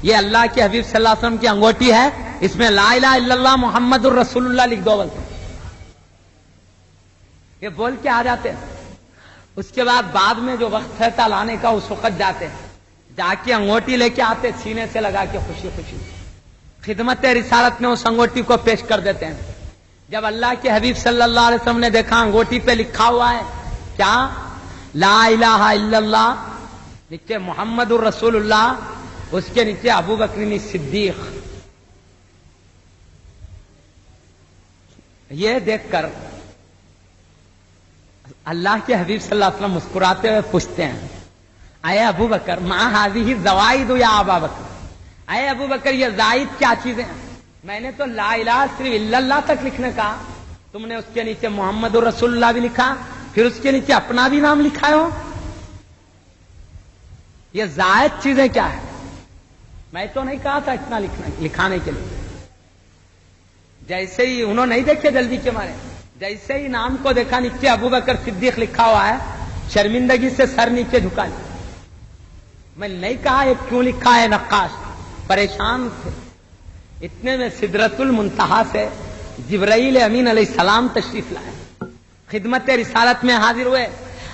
یہ اللہ کے حبیب صلی اللہ علیہ وسلم کی انگوٹھی ہے، اس میں لا الہ الا اللہ محمد الرسول اللہ لکھ دو بولتے ہیں۔ یہ بول کے آ جاتے ہیں۔ اس کے بعد میں جو وقت رہتا لانے کا اس وقت جاتے ہیں، جا کے انگوٹھی لے کے آتے، سینے سے لگا کے خوشی خوشی خدمت رسالت میں اس انگوٹھی کو پیش کر دیتے ہیں۔ جب اللہ کے حبیب صلی اللہ علیہ وسلم نے دیکھا انگوٹھی پہ لکھا ہوا ہے کیا؟ لا الہ الا اللہ، نیچے محمد الرسول اللہ، اس کے نیچے ابو بکر صدیق۔ یہ دیکھ کر اللہ کے حبیب صلی اللہ علیہ وسلم مسکراتے ہوئے پوچھتے ہیں اے ابو بکر ما ہذہ الزوائد یا ابا بکر، اے ابو بکر یہ زائد کیا چیزیں ہیں؟ میں نے تو لا الہ صرف الا اللہ تک لکھنے کا، تم نے اس کے نیچے محمد الرسول اللہ بھی لکھا، پھر اس کے نیچے اپنا بھی نام لکھا ہو، یہ زائد چیزیں کیا ہے؟ میں تو نہیں کہا تھا اتنا لکھانے کے لیے۔ جیسے ہی انہوں نہیں دیکھے جلدی کے مارے، جیسے ہی نام کو دیکھا نیچے ابو بکر صدیق لکھا ہوا ہے، شرمندگی سے سر نیچے جھکا لیا۔ میں نہیں کہا یہ کیوں لکھا ہے، نقاش پریشان تھے۔ اتنے میں سدرۃ المنتہا سے جبرائیل امین علیہ السلام تشریف لائے، خدمت رسالت میں حاضر ہوئے،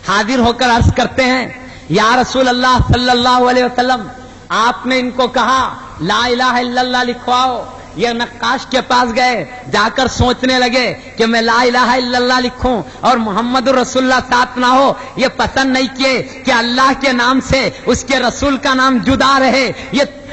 حاضر ہو کر عرض کرتے ہیں یا رسول اللہ صلی اللہ علیہ وسلم، آپ نے ان کو کہا لا الہ الا اللہ لکھواؤ۔ یہ نقاش کے پاس گئے، جا کر سوچنے لگے کہ میں لا الہ الا اللہ لکھوں اور محمد الرسول اللہ ساتھ نہ ہو، یہ پسند نہیں کیے کہ اللہ کے نام سے اس کے رسول کا نام جدا رہے۔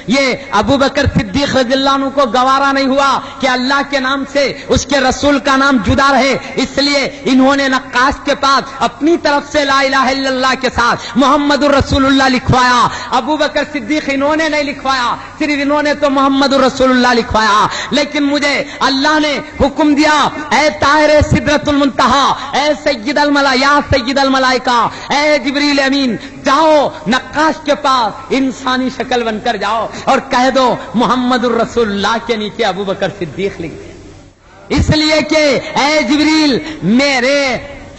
یہ ابو بکر صدیق رضی اللہ عنہ کو گوارا نہیں ہوا کہ اللہ کے نام سے اس کے رسول کا نام جدا رہے، اس لیے انہوں نے نقاش کے پاس اپنی طرف سے لا الہ الا اللہ کے ساتھ محمد الرسول اللہ لکھوایا۔ ابو بکر صدیق انہوں نے نہیں لکھوایا، صرف انہوں نے تو محمد الرسول اللہ لکھوایا، لیکن مجھے اللہ نے حکم دیا اے طاہر سدرۃ المنتہا، اے سید الملائکہ، سید الملائکہ، اے جبریل امین، جاؤ نقاش کے پاس انسانی شکل بن کر جاؤ اور کہہ دو محمد الرسول اللہ کے نیچے ابو بکر صدیق لکھ دے، اس لیے کہ اے جبریل میرے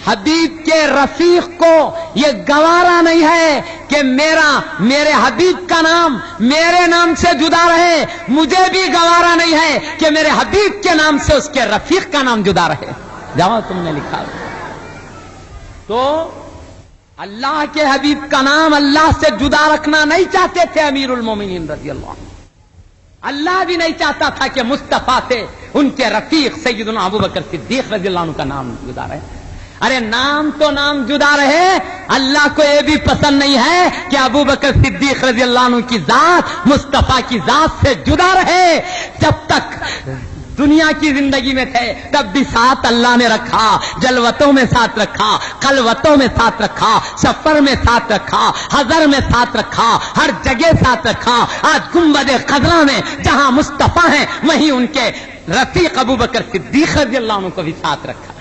حبیب کے رفیق کو یہ گوارا نہیں ہے کہ میرے حبیب کا نام میرے نام سے جدا رہے، مجھے بھی گوارا نہیں ہے کہ میرے حبیب کے نام سے اس کے رفیق کا نام جدا رہے۔ جاؤ تم نے لکھا تو اللہ کے حبیب کا نام اللہ سے جدا رکھنا نہیں چاہتے تھے امیر المومنین رضی اللہ عنہ، اللہ بھی نہیں چاہتا تھا کہ مصطفیٰ سے ان کے رفیق سیدنا ابو بکر صدیق رضی اللہ عنہ کا نام جدا رہے۔ ارے نام تو نام جدا رہے، اللہ کو یہ بھی پسند نہیں ہے کہ ابو بکر صدیق رضی اللہ عنہ کی ذات مصطفیٰ کی ذات سے جدا رہے۔ جب تک دنیا کی زندگی میں تھے تب بھی ساتھ اللہ نے رکھا، جلوتوں میں ساتھ رکھا، خلوتوں میں ساتھ رکھا، سفر میں ساتھ رکھا، حضر میں ساتھ رکھا، ہر جگہ ساتھ رکھا۔ آج گنبد خضرا میں جہاں مصطفیٰ ہیں وہیں ان کے رفیق ابو بکر صدیق رضی اللہ عنہ کو بھی ساتھ رکھا۔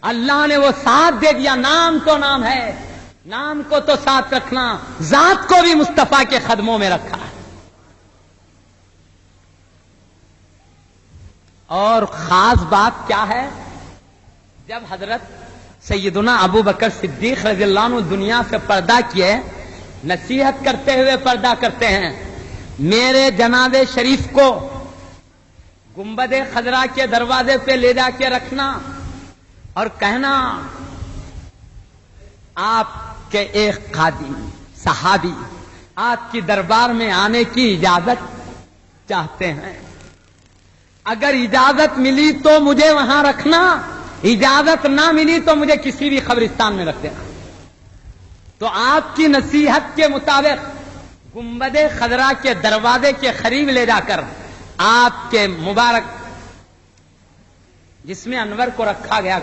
اللہ نے وہ ساتھ دے دیا، نام تو نام ہے، نام کو تو ساتھ رکھنا، ذات کو بھی مصطفیٰ کے قدموں میں رکھا۔ اور خاص بات کیا ہے، جب حضرت سیدنا ابو بکر صدیق رضی اللہ عنہ دنیا سے پردہ کیے، نصیحت کرتے ہوئے پردہ کرتے ہیں، میرے جنازے شریف کو گنبد خضرا کے دروازے پہ لے جا کے رکھنا اور کہنا آپ کے ایک قادی صحابی آپ کی دربار میں آنے کی اجازت چاہتے ہیں، اگر اجازت ملی تو مجھے وہاں رکھنا، اجازت نہ ملی تو مجھے کسی بھی قبرستان میں رکھ دینا۔ تو آپ کی نصیحت کے مطابق گنبد خضرا کے دروازے کے قریب لے جا کر آپ کے مبارک جسم انور کو رکھا گیا۔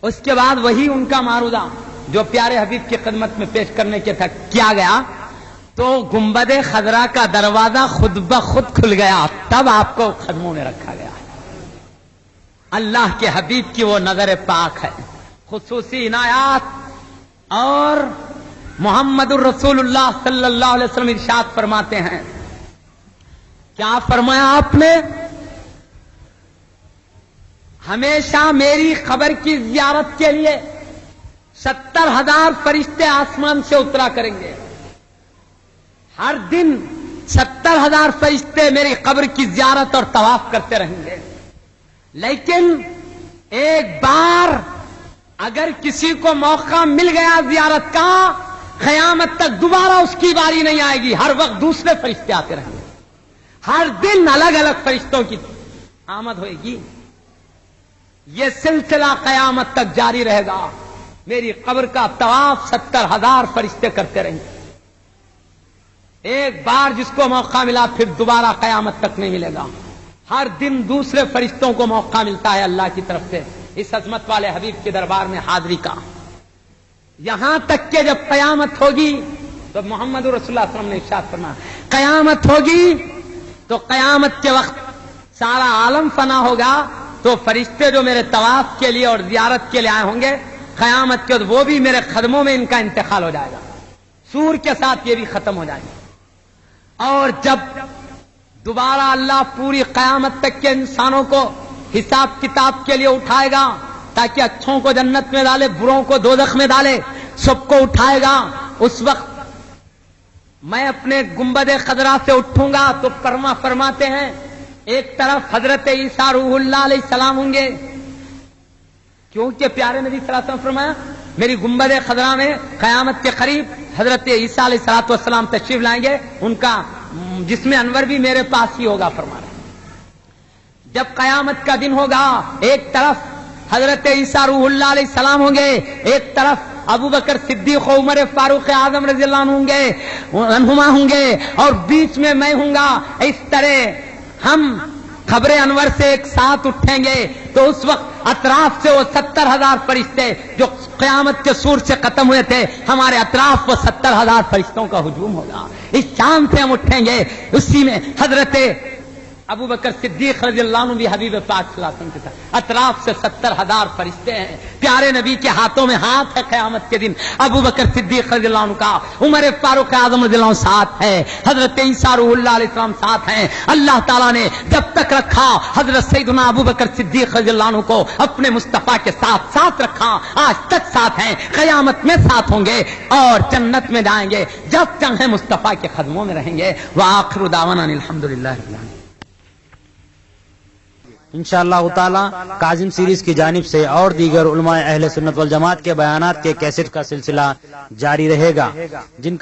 اس کے بعد وہی ان کا معروضہ جو پیارے حبیب کی خدمت میں پیش کرنے کے تھا کیا گیا، تو گنبد خضرا کا دروازہ خود بخود کھل گیا، تب آپ کو قدموں میں رکھا گیا۔ اللہ کے حبیب کی وہ نظر پاک ہے. خصوصی عنایات. اور محمد الرسول اللہ صلی اللہ علیہ وسلم ارشاد فرماتے ہیں, کیا فرمایا آپ نے؟ ہمیشہ میری قبر کی زیارت کے لیے 70,000 فرشتے آسمان سے اترا کریں گے. ہر دن 70,000 فرشتے میری قبر کی زیارت اور طواف کرتے رہیں گے. لیکن ایک بار اگر کسی کو موقع مل گیا زیارت کا, قیامت تک دوبارہ اس کی باری نہیں آئے گی. ہر وقت دوسرے فرشتے آتے رہیں گے. ہر دن الگ الگ فرشتوں کی آمد ہوئے گی. یہ سلسلہ قیامت تک جاری رہے گا. میری قبر کا طواف 70,000 فرشتے کرتے رہیں گے. ایک بار جس کو موقع ملا پھر دوبارہ قیامت تک نہیں ملے گا. ہر دن دوسرے فرشتوں کو موقع ملتا ہے اللہ کی طرف سے اس عظمت والے حبیب کے دربار میں حاضری کا. یہاں تک کہ جب قیامت ہوگی تو محمد رسول اللہ صلی اللہ علیہ وسلم نے ارشاد فرمایا, قیامت ہوگی تو قیامت کے وقت سارا عالم فنا ہوگا, تو فرشتے جو میرے طواف کے لیے اور زیارت کے لیے آئے ہوں گے, قیامت کے وہ بھی میرے قدموں میں ان کا انتقال ہو جائے گا. سور کے ساتھ یہ بھی ختم ہو جائیں گے. اور جب دوبارہ اللہ پوری قیامت تک کے انسانوں کو حساب کتاب کے لیے اٹھائے گا, تاکہ اچھوں کو جنت میں ڈالے, بروں کو دوزخ میں ڈالے, سب کو اٹھائے گا. اس وقت میں اپنے گنبد خضرا سے اٹھوں گا تو فرماتے ہیں ایک طرف حضرت عیسیٰ روح اللہ علیہ السلام ہوں گے, کیونکہ پیارے نبی صلی اللہ علیہ وسلم فرمایا میری گنبد خضرا میں قیامت کے قریب حضرت عیسیٰ علیہ السلام تشریف لائیں گے, ان کا جسم انور بھی میرے پاس ہی ہوگا. فرمایا جب قیامت کا دن ہوگا, ایک طرف حضرت عیسیٰ روح اللہ علیہ السلام ہوں گے, ایک طرف ابو بکر صدیق و عمر فاروق اعظم رضی اللہ عنہما ہوں گے, اور بیچ میں میں ہوں گا. اس طرح ہم قبر انور سے ایک ساتھ اٹھیں گے تو اس وقت اطراف سے وہ 70,000 فرشتے جو قیامت کے سور سے ختم ہوئے تھے, ہمارے اطراف وہ 70,000 فرشتوں کا ہجوم ہوگا. اس شام سے ہم اٹھیں گے. اسی میں حضرت ابو بکر صدیق رضی اللہ عنہ بھی حبیب پاک صلی اللہ علیہ وسلم کے ساتھ اطراف سے 70,000 فرشتے ہیں. پیارے نبی کے ہاتھوں میں ہاتھ ہے قیامت کے دن. ابو بکر صدیق رضی اللہ عنہ کا, عمر فاروق اعظم رضی اللہ عنہ ساتھ ہے, حضرت عیسیٰ روح اللہ علیہ السلام ساتھ ہیں. اللہ تعالیٰ نے جب تک رکھا حضرت سیدنا ابو بکر صدیق رضی اللہ عنہ کو اپنے مصطفیٰ کے ساتھ رکھا, آج تک ساتھ ہیں, قیامت میں ساتھ ہوں گے اور جنت میں جائیں گے جب چاہیں مصطفیٰ کے قدموں میں رہیں گے. وآخر دعوانا الحمدللہ رب العالمین. انشاءاللہ تعالی کاظم سیریز کی جانب سے اور دیگر علماء اہل سنت والجماعت کے بیانات کے کیسٹ کا سلسلہ جاری رہے گا, جن